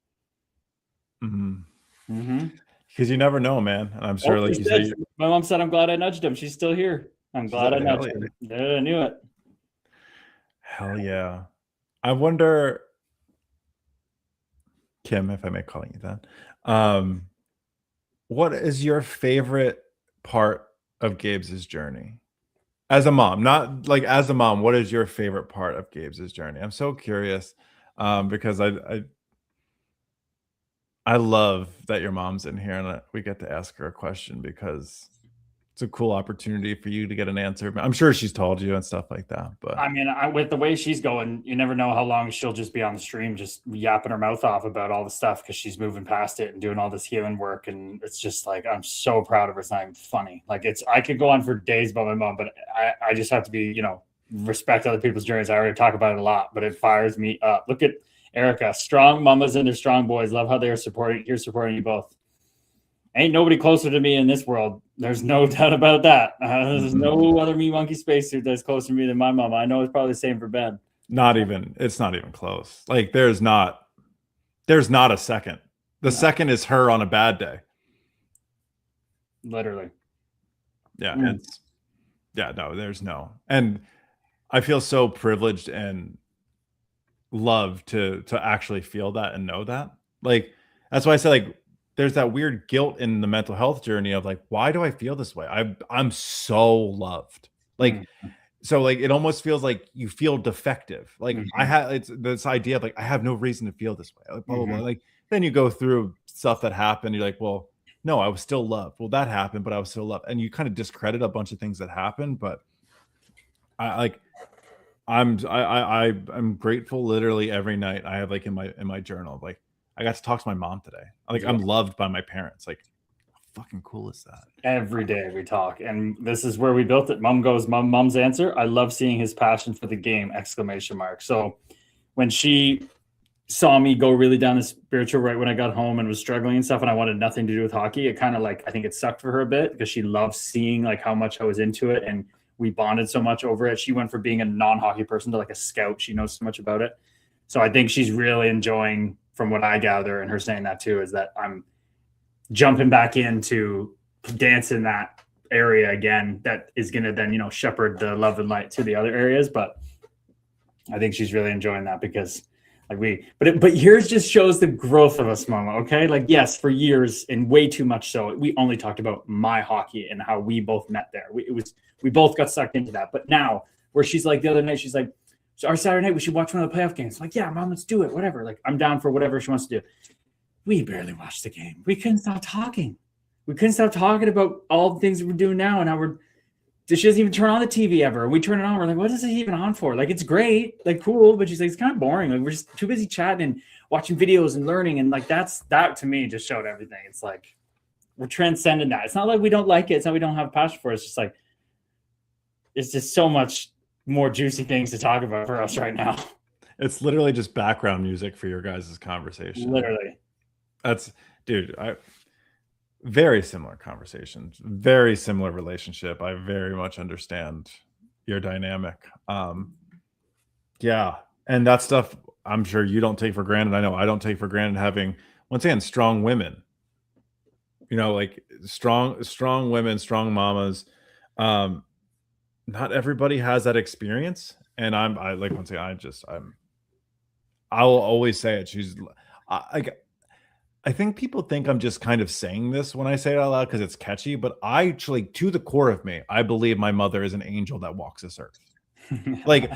[SPEAKER 3] Because you never know, man. And I'm sure, like you said,
[SPEAKER 2] my mom said, "I'm glad I nudged him." She's still here. I'm glad I nudged him. Yeah, I knew it.
[SPEAKER 3] Hell yeah. I wonder, Kim, if I may call you that, what is your favorite part of Gabe's journey as a mom? Not like as a mom, what is your favorite part of Gabe's journey? I'm so curious because I love that your mom's in here and we get to ask her a question because it's a cool opportunity for you to get an answer. I'm sure she's told you and stuff like that. But
[SPEAKER 2] I mean, with the way she's going, you never know how long she'll just be on the stream, just yapping her mouth off about all the stuff because she's moving past it and doing all this healing work. And it's just like, I'm so proud of her. It's not even funny. Like I could go on for days about my mom, but I just have to be, you know, respect other people's journeys. I already talk about it a lot, but it fires me up. Look at Erica, strong mamas and their strong boys. Love how they're supporting you both. Ain't nobody closer to me in this world. There's no doubt about that. There's no other me monkey spacesuit that's closer to me than my mama. I know it's probably the same for Ben.
[SPEAKER 3] It's not even close. Like there's not a second. The second is her on a bad day.
[SPEAKER 2] Literally.
[SPEAKER 3] Yeah. There's no. And I feel so privileged and loved to actually feel that and know that. Like, that's why I say, like, there's that weird guilt in the mental health journey of like, why do I feel this way? I'm so loved. Like, so like it almost feels like you feel defective. Like I have it's this idea of like I have no reason to feel this way. Like blah blah blah. Like then you go through stuff that happened. You're like, well, no, I was still loved. Well, that happened, but I was still loved. And you kind of discredit a bunch of things that happened. But I'm grateful literally every night. I have like in my journal, like I got to talk to my mom today. Like I'm loved by my parents. Like how fucking cool is that?
[SPEAKER 2] Every day we talk, and this is where we built it. Mom's answer. I love seeing his passion for the game! ! So when she saw me go really down the spiritual right when I got home and was struggling and stuff, and I wanted nothing to do with hockey, it kind of like, I think it sucked for her a bit because she loved seeing like how much I was into it, and we bonded so much over it. She went from being a non-hockey person to like a scout. She knows so much about it. So I think she's really enjoying, from what I gather, and her saying that too, is that I'm jumping back into dance in that area again. That is going to then, you know, shepherd the love and light to the other areas. But I think she's really enjoying that because like but here's just shows the growth of us, Mama. Okay. Like, yes, for years and way too much so, we only talked about my hockey and how we both met there. We both got sucked into that. But now where she's like, the other night, she's like, so our Saturday night, we should watch one of the playoff games. I'm like, yeah, Mom, let's do it. Whatever. Like, I'm down for whatever she wants to do. We barely watched the game. We couldn't stop talking. We couldn't stop talking about all the things that we're doing now. And how she doesn't even turn on the TV ever. We turn it on. We're like, what is it even on for? Like, it's great, like cool. But she's like, it's kind of boring. Like, we're just too busy chatting and watching videos and learning. And like, that to me just showed everything. It's like, we're transcending that. It's not like we don't like it. It's not we don't have a passion for it. It's just like, it's just so much more juicy things to talk about for us right now.
[SPEAKER 3] It's literally just background music for your guys' conversation.
[SPEAKER 2] Literally.
[SPEAKER 3] That's, dude, very similar conversations, very similar relationship. I very much understand your dynamic. Yeah. And that stuff I'm sure you don't take for granted. I know I don't take for granted having, once again, strong women, you know, like strong women, strong mamas. Not everybody has that experience. And I like, once again, I will always say it. I think people think I'm just kind of saying this when I say it out loud because it's catchy, but I actually, to the core of me, I believe my mother is an angel that walks this earth. like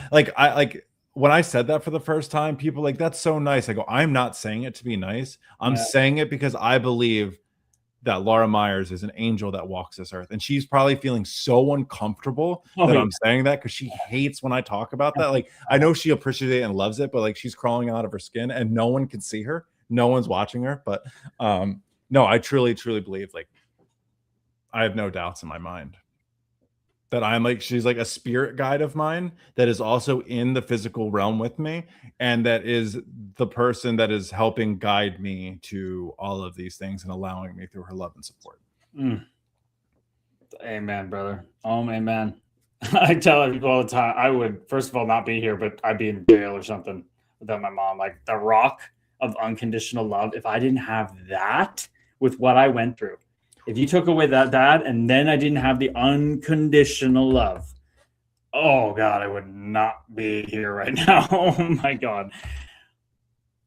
[SPEAKER 3] when I said that for the first time, people were like, that's so nice. I go, I'm not saying it to be nice. I'm saying it because I believe that Laura Myers is an angel that walks this earth. And she's probably feeling so uncomfortable that I'm saying that because she hates when I talk about that. Like, I know she appreciates it and loves it, but like she's crawling out of her skin and no one can see her. No one's watching her. But no, I truly, truly believe, like, I have no doubts in my mind that I'm like, she's like a spirit guide of mine that is also in the physical realm with me. And that is the person that is helping guide me to all of these things and allowing me through her love and support.
[SPEAKER 2] Amen, brother. Amen. I tell people all the time, I would, first of all, not be here, but I'd be in jail or something without my mom. Like the rock of unconditional love. If I didn't have that with what I went through, if you took away that and then I didn't have the unconditional love, oh God, I would not be here right now. Oh my God.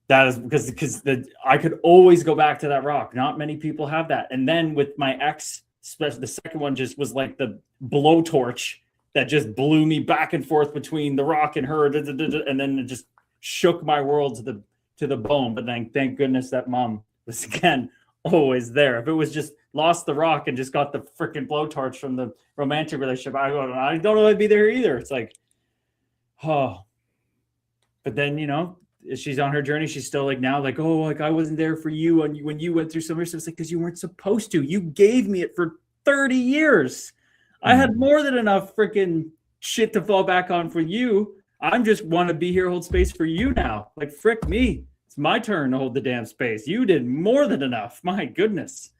[SPEAKER 2] That is because I could always go back to that rock. Not many people have that. And then with my ex, especially the second one, just was like the blowtorch that just blew me back and forth between the rock and her, and then it just shook my world to the bone. But then thank goodness that mom was again always there. If it was just lost the rock and just got the freaking blowtorch from the romantic relationship, I don't know I'd be there either. It's like, oh. But then, you know, she's on her journey. She's still like now, like, oh, like I wasn't there for you when you went through some stuff. It's like, because you weren't supposed to. You gave me it for 30 years. I had more than enough freaking shit to fall back on for you. I'm just want to be here, hold space for you now. Like, frick me. It's my turn to hold the damn space. You did more than enough. My goodness.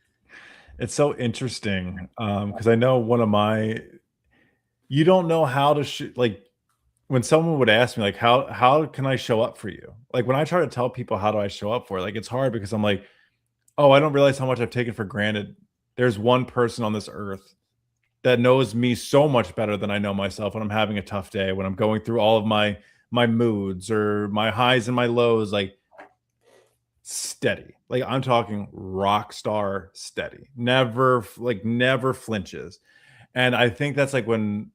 [SPEAKER 3] It's so interesting because I know you don't know how to like when someone would ask me like how can I show up for you? Like when I try to tell people how do I show up for it, like it's hard because I'm like, oh, I don't realize how much I've taken for granted. There's one person on this earth that knows me so much better than I know myself when I'm having a tough day, when I'm going through all of my moods or my highs and my lows. Like steady. Like I'm talking rock star steady. Never flinches. And I think that's like when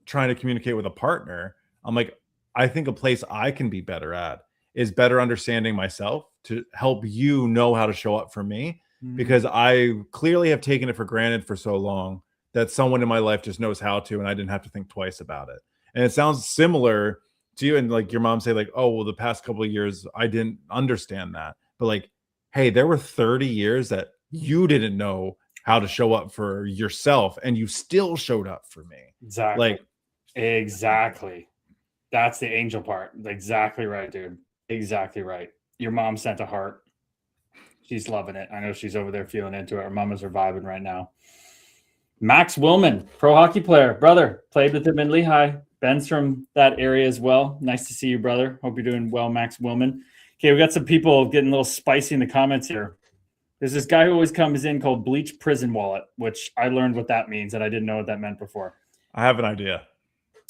[SPEAKER 3] trying to communicate with a partner, I'm like, I think a place I can be better at is better understanding myself to help you know how to show up for me, because I clearly have taken it for granted for so long that someone in my life just knows how to, and I didn't have to think twice about it. And it sounds similar to you, and like your mom say like, oh, well, the past couple of years I didn't understand that, but like, hey, there were 30 years that you didn't know how to show up for yourself, and you still showed up for me.
[SPEAKER 2] Exactly.
[SPEAKER 3] Like,
[SPEAKER 2] exactly. That's the angel part. Exactly right, dude. Exactly right. Your mom sent a heart. She's loving it. I know she's over there feeling into it. Her mamas are vibing right now. Max Willman, pro hockey player, brother, played with him in Lehigh. Ben's from that area as well. Nice to see you, brother. Hope you're doing well, Max Willman. Okay, we got some people getting a little spicy in the comments here. There's this guy who always comes in called Bleach Prison Wallet, which I learned what that means, and I didn't know what that meant before.
[SPEAKER 3] I have an idea.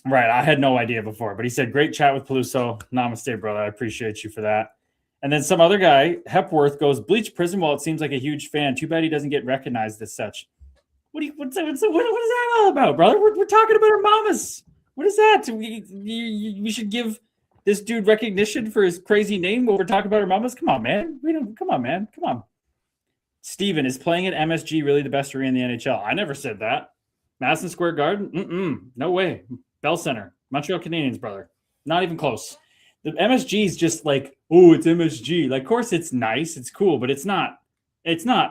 [SPEAKER 2] Right, I had no idea before, but he said, great chat with Peluso. Namaste, brother. I appreciate you for that. And then some other guy, Hepworth, goes, Bleach Prison Wallet seems like a huge fan. Too bad he doesn't get recognized as such. What's that all about, brother? We're talking about our mamas. What is that? We should give this dude recognition for his crazy name while we're talking about our mamas? Come on, man. Come on. Steven, is playing at MSG really the best arena in the NHL? I never said that. Madison Square Garden? No way. Bell Center. Montreal Canadiens, brother. Not even close. The MSG is just like, oh, it's MSG. Like, of course it's nice. It's cool, but it's not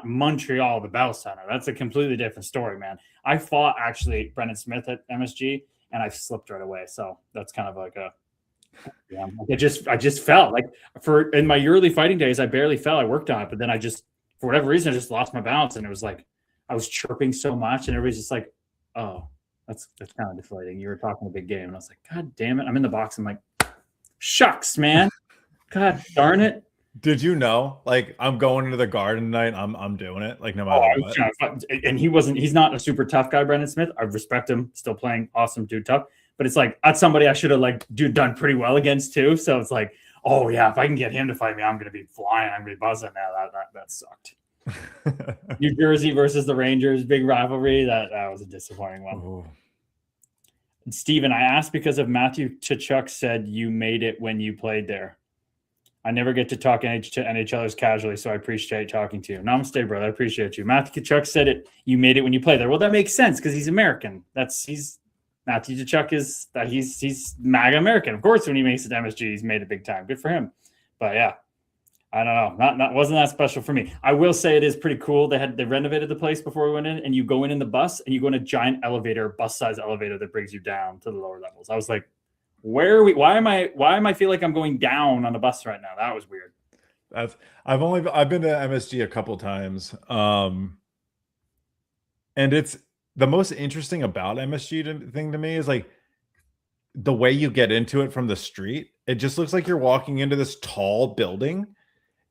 [SPEAKER 2] Montreal, the Bell Center. That's a completely different story, man. I fought actually Brendan Smith at MSG and I slipped right away. So that's kind of like I just fell. Like in my early fighting days, I barely fell. I worked on it, but then for whatever reason, I just lost my balance. And it was like, I was chirping so much and everybody's just like, oh, that's kind of deflating. You were talking a big game. And I was like, God damn it. I'm in the box. I'm like, shucks, man. God darn it.
[SPEAKER 3] Did you know? Like, I'm going into the Garden tonight. I'm doing it. Like, no matter what.
[SPEAKER 2] And he's not a super tough guy, Brendan Smith. I respect him. Still playing awesome, dude, tough. But it's like, that's somebody I should have done pretty well against too. So it's like, oh yeah, if I can get him to fight me, I'm going to be flying. I'm going to be buzzing. Now that sucked. New Jersey versus the Rangers, big rivalry. That was a disappointing one.
[SPEAKER 3] Ooh.
[SPEAKER 2] Steven, I asked because of Matthew Tkachuk said you made it when you played there. I never get to talk to NHLers casually, so I appreciate talking to you. Namaste, brother. I appreciate you. Matthew Tkachuk said it. You made it when you played there. Well, that makes sense because he's American. Matthew Tkachuk is that he's MAGA American. Of course, when he makes it to MSG, he's made it big time. Good for him. But yeah, I don't know. Wasn't that special for me. I will say it is pretty cool. They renovated the place before we went in, and you go in the bus, and you go in a giant elevator, bus-size elevator that brings you down to the lower levels. I was like, where are we? Why am I feel like I'm going down on the bus right now? That was weird.
[SPEAKER 3] I've been to MSG a couple times. And it's the most interesting about MSG thing to me is like the way you get into it from the street. It just looks like you're walking into this tall building.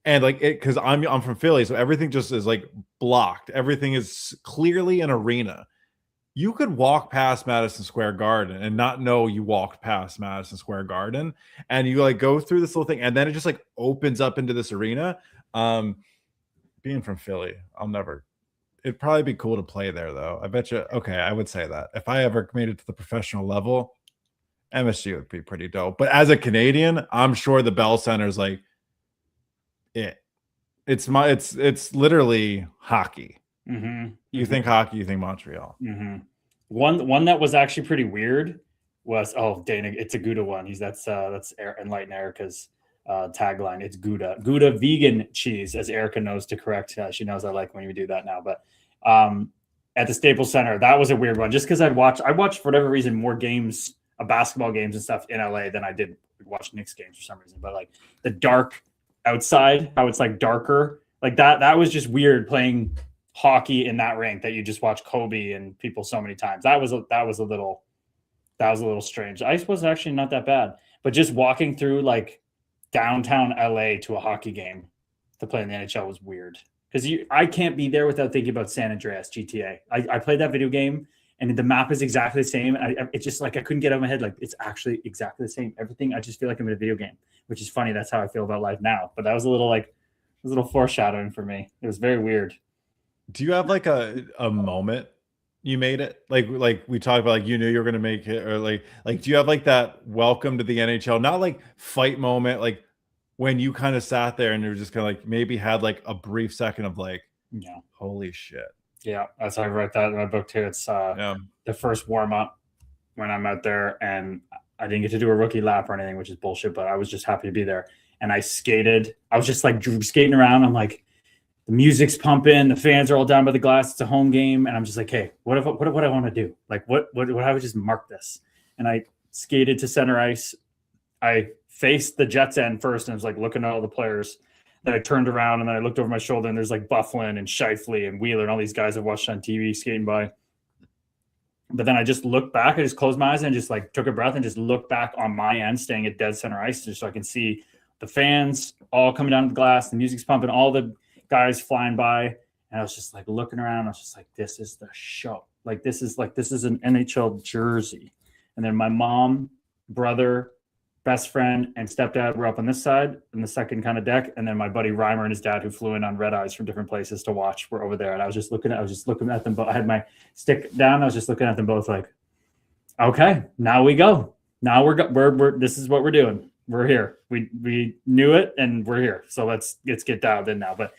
[SPEAKER 3] And like it, because I'm from Philly, so everything just is like blocked. Everything is clearly an arena. You could walk past Madison Square Garden and not know you walked past Madison Square Garden, and you like go through this little thing, and then it just like opens up into this arena. Being from Philly, it'd probably be cool to play there though. I bet you. Okay, I would say that if I ever made it to the professional level, MSG would be pretty dope. But as a Canadian, I'm sure the Bell Center is like it's literally hockey.
[SPEAKER 2] Mm-hmm.
[SPEAKER 3] You think hockey, you think Montreal.
[SPEAKER 2] Mm-hmm. One that was actually pretty weird was Dana. It's a Gouda one. That's Enlighten Erica's tagline. It's Gouda vegan cheese, as Erica knows to correct. She knows I like when you do that now. But at the Staples Center, that was a weird one. Just because I watched for whatever reason more games, basketball games and stuff in LA than I did watch Knicks games for some reason. But like the dark outside, how it's like darker, like that was just weird playing hockey in that rink that you just watch Kobe and people so many times. That was a little strange. Ice was actually not that bad, but just walking through like downtown LA to a hockey game to play in the NHL was weird because I can't be there without thinking about San Andreas GTA. I played that video game and the map is exactly the same. It's just like I couldn't get out of my head. Like it's actually exactly the same. Everything. I just feel like I'm in a video game, which is funny. That's how I feel about life now. But that was a little like, was a little foreshadowing for me. It was very weird.
[SPEAKER 3] Do you have like a moment you made it? Like we talked about, like you knew you were gonna make it, or like do you have like that welcome to the NHL, not like fight moment, like when you kind of sat there and you're just kind of like maybe had like a brief second of like,
[SPEAKER 2] Yeah.
[SPEAKER 3] holy shit.
[SPEAKER 2] Yeah, that's I write that in my book too. It's the first warm up when I'm out there, and I didn't get to do a rookie lap or anything, which is bullshit, but I was just happy to be there. And I skated. I was just like skating around. I'm like, the music's pumping, the fans are all down by the glass. It's a home game, and I'm just like, hey, what I want to do? Like, what I would just mark this. And I skated to center ice. I faced the Jets end first, and I was like looking at all the players. Then I turned around, and then I looked over my shoulder, and there's like Bufflin and Shifley and Wheeler and all these guys I've watched on TV skating by. But then I just looked back. I just closed my eyes and just like took a breath and just looked back on my end, staying at dead center ice, just so I can see the fans all coming down to the glass, the music's pumping, all the guys flying by. And I was just like looking around. I was just like, this is the show. Like, this is an NHL jersey. And then my mom, brother, best friend, and stepdad were up on this side in the second kind of deck. And then my buddy Reimer and his dad, who flew in on red eyes from different places to watch, were over there. And I was just looking at them both. I had my stick down. I was just looking at them both like, okay, now we go. Now we're this is what we're doing. We're here. We knew it, and we're here. So let's get dialed in now. But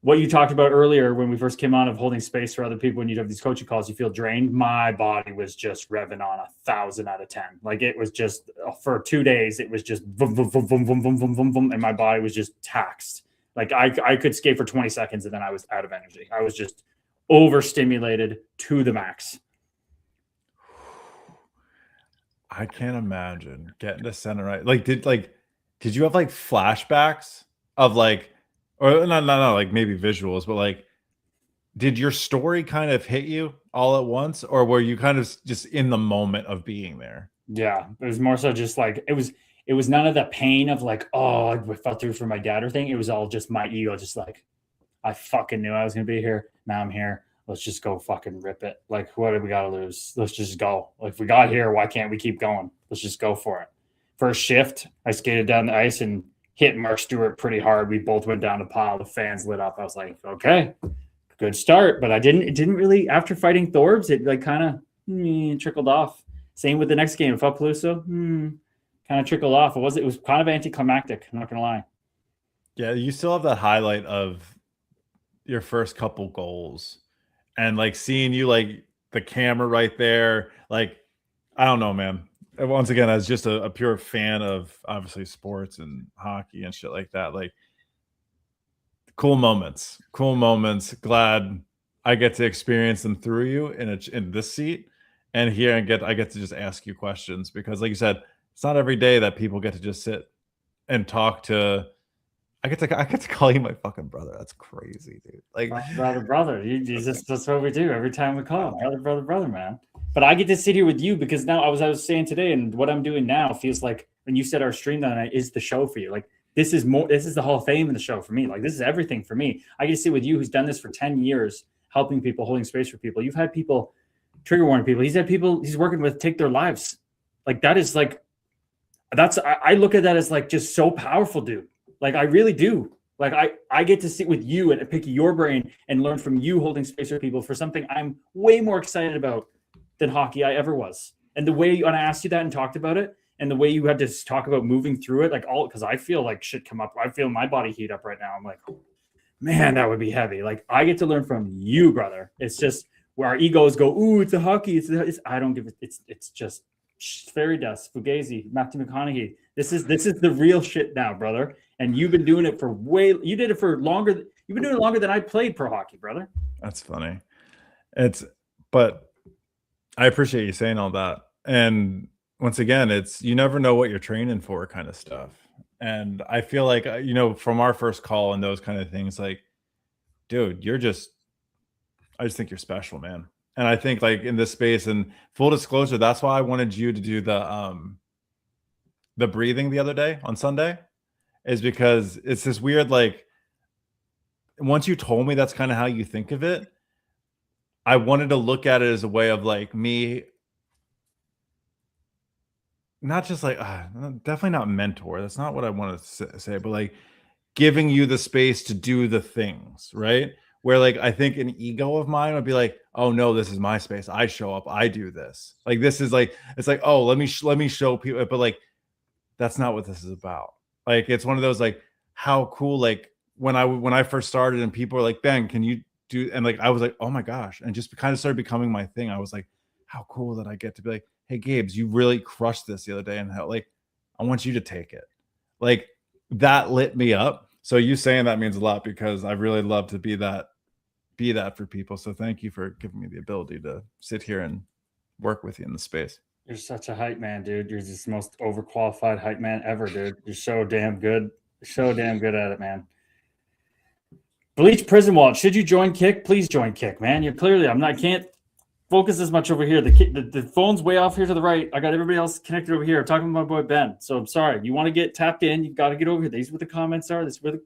[SPEAKER 2] what you talked about earlier when we first came on of holding space for other people, when you have these coaching calls, you feel drained. My body was just revving on 1,000 out of 10. Like, it was just, for 2 days, it was just boom, boom, boom, boom, boom, boom, boom, boom, boom, and my body was just taxed. Like, I could skate for 20 seconds, and then I was out of energy. I was just overstimulated to the max.
[SPEAKER 3] I can't imagine getting to center right. Like, did you have like flashbacks of like, or not like maybe visuals, but like, did your story kind of hit you all at once, or were you kind of just in the moment of being there?
[SPEAKER 2] Yeah, it was more so just like, it was none of the pain of like, oh, I felt through for my dad or thing. It was all just my ego, just like, I fucking knew I was gonna be here. Now I'm here. Let's just go fucking rip it. Like, what do we got to lose? Let's just go. Like, if we got here, why can't we keep going? Let's just go for it. First shift, I skated down the ice and hit Mark Stewart pretty hard. We both went down a pile. The fans lit up. I was like, okay, good start. But it didn't really, after fighting Thorbs, it like kind of trickled off. Same with the next game. Fapluso, kind of trickled off. It was kind of anticlimactic. I'm not going to lie.
[SPEAKER 3] Yeah, you still have that highlight of your first couple goals. And like seeing you, like the camera right there, like, I don't know, man. Once again, as just a pure fan of obviously sports and hockey and shit like that, like cool moments. Glad I get to experience them through you in this seat, and here I get to just ask you questions, because like you said, it's not every day that people get to just sit and talk to. I get to call you my fucking brother. That's crazy, dude. Like,
[SPEAKER 2] brother. That's what we do every time we call. Brother, man. But I get to sit here with you because now I was saying today, and what I'm doing now feels like when you said our stream that night is the show for you. Like, this is the Hall of Fame in the show for me. Like, this is everything for me. I get to sit with you who's done this for 10 years, helping people, holding space for people. You've had people, trigger warning people. He's had people he's working with take their lives. Like, that is like, I look at that as like just so powerful, dude. Like, I really do. Like, I get to sit with you and pick your brain and learn from you holding space for people for something I'm way more excited about than hockey I ever was. And the way when I asked you that and talked about it, and the way you had to talk about moving through it, like all, because I feel like shit come up. I feel my body heat up right now. I'm like, man, that would be heavy. Like, I get to learn from you, brother. It's just where our egos go, ooh, it's a hockey. It's I don't give it. It's just fairy dust, Fugazi, Matthew McConaughey. This is the real shit now, brother. And you've been doing it for you did it for longer. You've been doing it longer than I played pro hockey, brother.
[SPEAKER 3] That's funny. But I appreciate you saying all that. And once again, it's, you never know what you're training for kind of stuff. And I feel like, from our first call and those kind of things, like, dude, I just think you're special, man. And I think like in this space, and full disclosure, that's why I wanted you to do the breathing the other day on Sunday, is because it's this weird, like, once you told me that's kind of how you think of it, I wanted to look at it as a way of like me, not just like, definitely not mentor. That's not what I want to say, but like giving you the space to do the things, right? Where like I think an ego of mine would be like, oh no, this is my space. I show up, I do this. Like this is like, it's like, oh, let me show people, but like that's not what this is about. Like it's one of those like, how cool, like when I first started and people were like, Ben, can you do, and like I was like, oh my gosh, and just kind of started becoming my thing. I was like, how cool that I get to be like, hey Gabes, you really crushed this the other day, and how like I want you to take it. Like that lit me up. So you saying that means a lot, because I really love to be that for people. So thank you for giving me the ability to sit here and work with you in the space.
[SPEAKER 2] You're such a hype man, dude. You're just the most overqualified hype man ever, dude. You're so damn good. So damn good at it, man. Bleach Prison Wallet. Should you join Kick? Please join Kick, man. You're clearly, can't focus as much over here. The phone's way off here to the right. I got everybody else connected over here. I'm talking to my boy Ben. So I'm sorry. You want to get tapped in, you've got to get over here. These are where the comments are. This is where the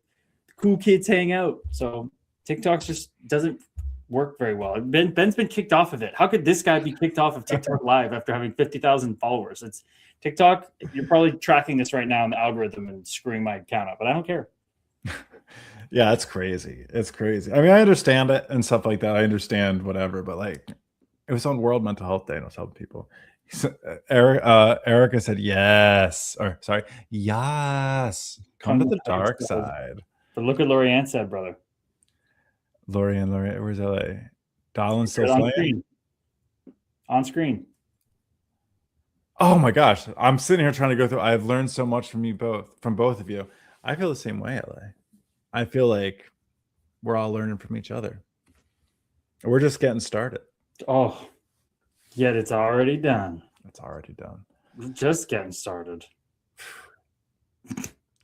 [SPEAKER 2] cool kids hang out. So TikTok just doesn't work very well. Ben's been kicked off of it. How could this guy be kicked off of TikTok Live after having 50,000 followers? It's TikTok. You're probably tracking this right now in the algorithm and screwing my account up, but I don't care.
[SPEAKER 3] Yeah, it's crazy. It's crazy. I mean, I understand it and stuff like that. I understand whatever, but like it was on World Mental Health Day and I was helping people. Erica said yes. Or sorry, yes. Come to the dark side.
[SPEAKER 2] But look what Lorianne said, brother.
[SPEAKER 3] Lorianne, where's LA? Darlin's still playing?
[SPEAKER 2] On screen.
[SPEAKER 3] Oh my gosh. I'm sitting here trying to go through. I've learned so much from both of you. I feel the same way, LA. I feel like we're all learning from each other. We're just getting started.
[SPEAKER 2] Oh, yet it's already done.
[SPEAKER 3] It's already done.
[SPEAKER 2] We're just getting started.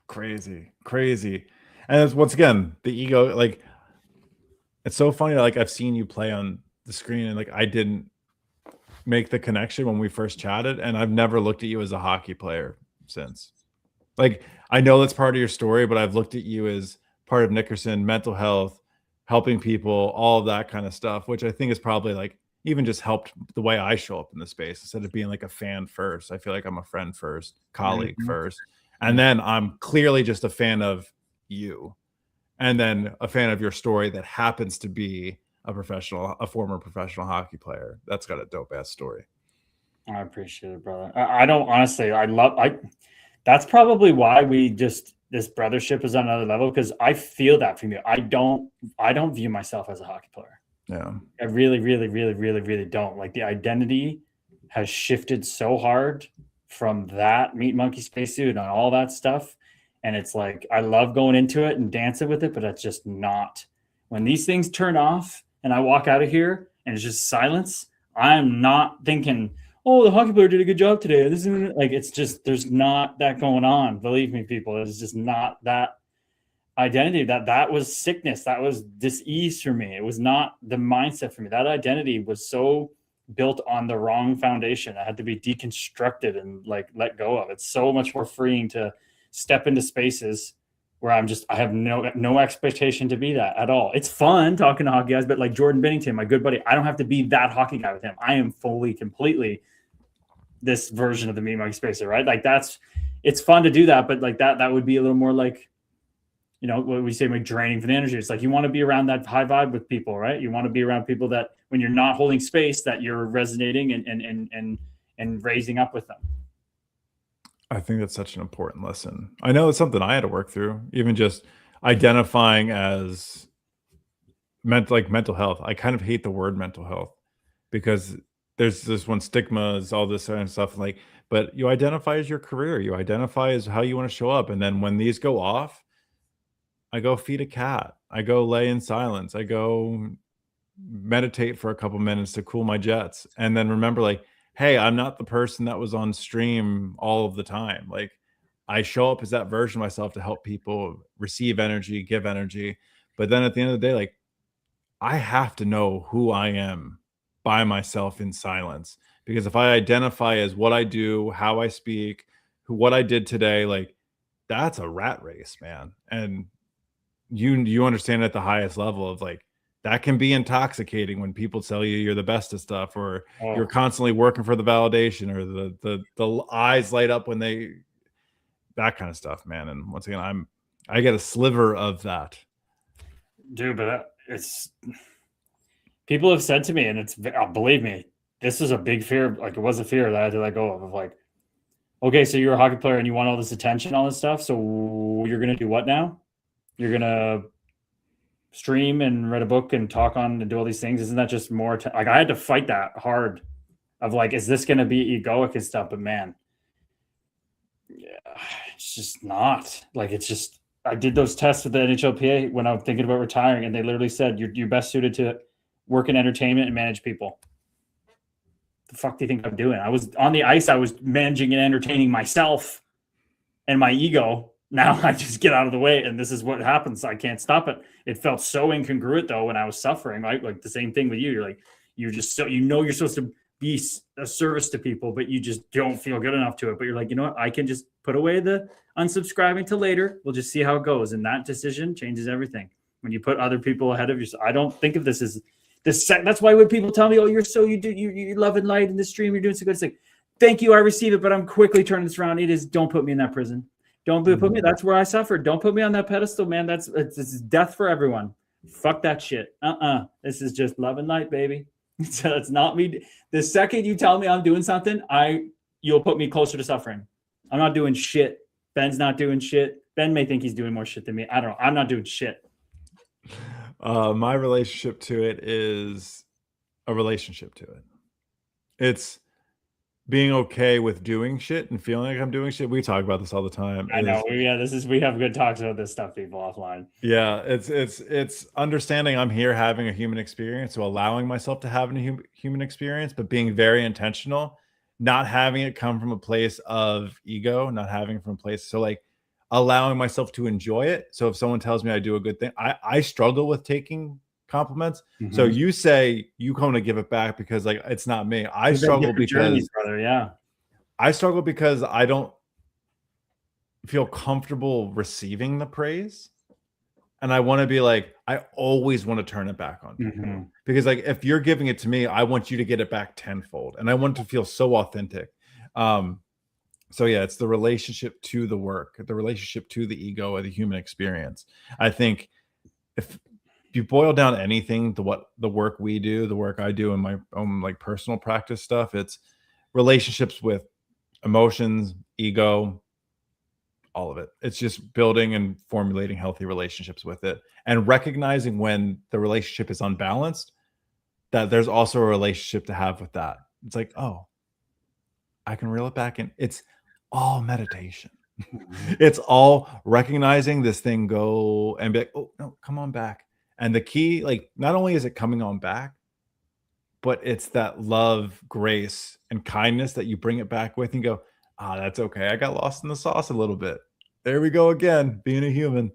[SPEAKER 3] Crazy. And it's, once again, the ego, like, it's so funny. Like I've seen you play on the screen and like, I didn't make the connection when we first chatted, and I've never looked at you as a hockey player since. Like, I know that's part of your story, but I've looked at you as part of Nickerson, mental health, helping people, all of that kind of stuff, which I think is probably like even just helped the way I show up in the space. Instead of being like a fan first, I feel like I'm a friend first, colleague first. And then I'm clearly just a fan of you. And then a fan of your story that happens to be a former professional hockey player. That's got a dope ass story.
[SPEAKER 2] I appreciate it, brother. I don't honestly, that's probably why this brothership is on another level, because I feel that from you. I don't view myself as a hockey player.
[SPEAKER 3] Yeah.
[SPEAKER 2] I really, really, really, really, really don't. Like the identity has shifted so hard from that Meat Monkey spacesuit and all that stuff. And it's like, I love going into it and dancing with it, but it's just not. When these things turn off and I walk out of here and it's just silence, I'm not thinking, oh, the hockey player did a good job today. This is like, it's just, there's not that going on. Believe me, people, it's just not that identity. That was sickness. That was dis-ease for me. It was not the mindset for me. That identity was so built on the wrong foundation. I had to be deconstructed and like let go of. It's so much more freeing to step into spaces where I have no expectation to be that at all. It's fun talking to hockey guys, but like Jordan Bennington, my good buddy, I don't have to be that hockey guy with him. I am fully, completely this version of the Meat Monkey Spacer, right? Like it's fun to do that, but like that would be a little more like, you know, what we say, like draining for the energy. It's like, you want to be around that high vibe with people, right? You want to be around people that when you're not holding space, that you're resonating and raising up with them.
[SPEAKER 3] I think that's such an important lesson. I know it's something I had to work through, even just identifying as mental health. I kind of hate the word mental health because there's this one stigma, is all this and stuff like, but you identify as your career, you identify as how you want to show up. And then when these go off, I go feed a cat. I go lay in silence. I go meditate for a couple minutes to cool my jets. And then remember, like, hey, I'm not the person that was on stream all of the time. Like, I show up as that version of myself to help people receive energy, give energy. But then at the end of the day, like, I have to know who I am by myself in silence. Because if I identify as what I do, how I speak, what I did today, like, that's a rat race, man. And you understand at the highest level of like, that can be intoxicating when people tell you you're the best at stuff, or you're constantly working for the validation, or the eyes light up when that kind of stuff, man. And once again, I get a sliver of that.
[SPEAKER 2] Dude, but it's people have said to me, and it's believe me, this is a big fear. Like it was a fear that I had to let go of like, okay, so you're a hockey player and you want all this attention, all this stuff. So you're gonna do what now? You're gonna stream and write a book and talk on and do all these things. Isn't that just more? Like I had to fight that hard. Of like, is this gonna be egoic and stuff? But man, yeah, it's just not. Like it's just. I did those tests with the NHLPA when I'm thinking about retiring, and they literally said you're best suited to work in entertainment and manage people. The fuck do you think I'm doing? I was on the ice. I was managing and entertaining myself and my ego. Now I just get out of the way, and this is what happens. I can't stop it. It felt so incongruent though when I was suffering. Right, like the same thing with you. You're like, you're just so you're supposed to be a service to people, but you just don't feel good enough to it. But you're like, you know what? I can just put away the unsubscribing till later. We'll just see how it goes, and that decision changes everything. When you put other people ahead of yourself, I don't think of this as this. That's why when people tell me, "Oh, you love and light in the stream, you're doing so good," it's like, thank you, I receive it, but I'm quickly turning this around. It is, don't put me in that prison. Don't put me. That's where I suffered. Don't put me on that pedestal, man. It's death for everyone. Fuck that shit. This is just love and light, baby. So it's not me. The second you tell me I'm doing something, you'll put me closer to suffering. I'm not doing shit. Ben's not doing shit. Ben may think he's doing more shit than me. I don't know. I'm not doing shit.
[SPEAKER 3] My relationship to it is a relationship to it. It's being okay with doing shit and feeling like I'm doing shit. We talk about this all the time.
[SPEAKER 2] I know. We have good talks about this stuff, people, offline.
[SPEAKER 3] Yeah, it's understanding I'm here having a human experience, so allowing myself to have a human experience, but being very intentional, not having it come from a place of ego, not having it from a place. So like allowing myself to enjoy it. So if someone tells me I do a good thing, I struggle with taking compliments. Mm-hmm. So you say you come to give it back because like it's not me. I struggle because
[SPEAKER 2] brother, yeah.
[SPEAKER 3] I struggle because I don't feel comfortable receiving the praise. And I want to be like, I always want to turn it back on people. Mm-hmm. Because like if you're giving it to me, I want you to get it back tenfold. And I want it to feel so authentic. So yeah, it's the relationship to the work, the relationship to the ego or the human experience. I think if you boil down anything to what the work we do, the work I do in my own like personal practice stuff, it's relationships with emotions, ego, all of it. It's just building and formulating healthy relationships with it and recognizing when the relationship is unbalanced, that there's also a relationship to have with that. It's like, oh, I can reel it back in. It's all meditation. It's all recognizing this thing go and be like, oh, no, come on back. And the key, like, not only is it coming on back, but it's that love, grace, and kindness that you bring it back with and go, that's okay. I got lost in the sauce a little bit. There we go again, being a human.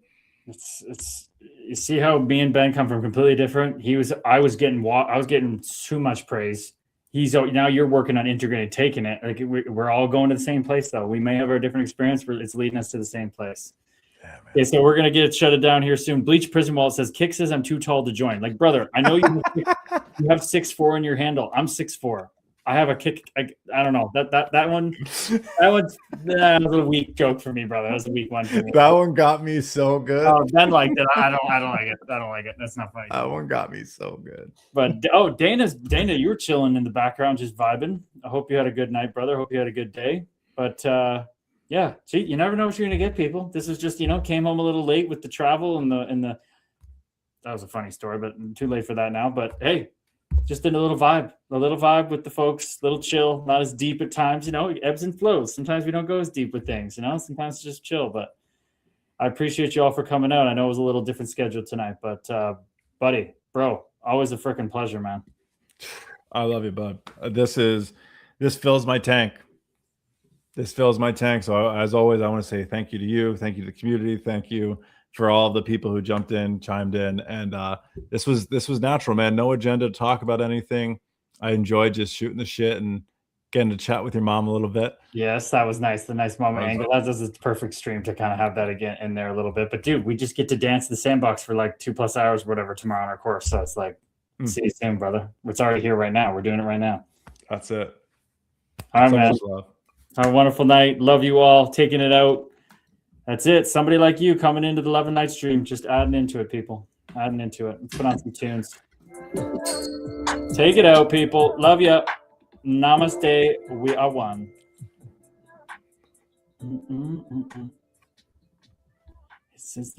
[SPEAKER 2] It's you see how me and Ben come from completely different. I was getting too much praise. Now you're working on integrated taking it. Like we're all going to the same place though. We may have our different experience, but it's leading us to the same place. Yeah, okay, so we're gonna get shut it down here soon. Bleach Prison Wall says Kick says I'm too tall to join. Like, brother, I know you have 6'4" in your handle. I'm 6'4". I have a kick. I don't know that one. That was a weak joke for me, brother. That was a weak one for me.
[SPEAKER 3] That one got me so good.
[SPEAKER 2] Oh, Ben liked it. I don't like it. I don't like it. That's not funny.
[SPEAKER 3] That one got me so good.
[SPEAKER 2] But Dana, you were chilling in the background, just vibing. I hope you had a good night, brother. Hope you had a good day. But yeah, see, you never know what you're gonna get, people. This is just came home a little late with the travel and the. That was a funny story, but too late for that now. But hey. Just in a little vibe with the folks, little chill, not as deep at times, ebbs and flows. Sometimes we don't go as deep with things, sometimes it's just chill, but I appreciate you all for coming out. I know it was a little different schedule tonight, but buddy, bro, always a freaking pleasure, man.
[SPEAKER 3] I love you, bud. This fills my tank. This fills my tank. So as always, I want to say thank you to you. Thank you to the community. Thank you for all the people who jumped in, chimed in, and this was natural, man. No agenda to talk about anything. I enjoyed just shooting the shit and getting to chat with your mom a little bit.
[SPEAKER 2] Yes, that was nice. The nice moment angle. That's a perfect stream to kind of have that again in there a little bit. But dude, we just get to dance the sandbox for like 2+ hours, whatever, tomorrow on our course. So it's like, see you soon, brother. It's already here right now. We're doing it right now.
[SPEAKER 3] That's it.
[SPEAKER 2] All right, man. Have a wonderful night. Love you all. Taking it out. That's it. Somebody like you coming into the Love and Night stream, just adding into it, people. Adding into it. Let's put on some tunes. Take it out, people. Love ya. Namaste. We are one. This is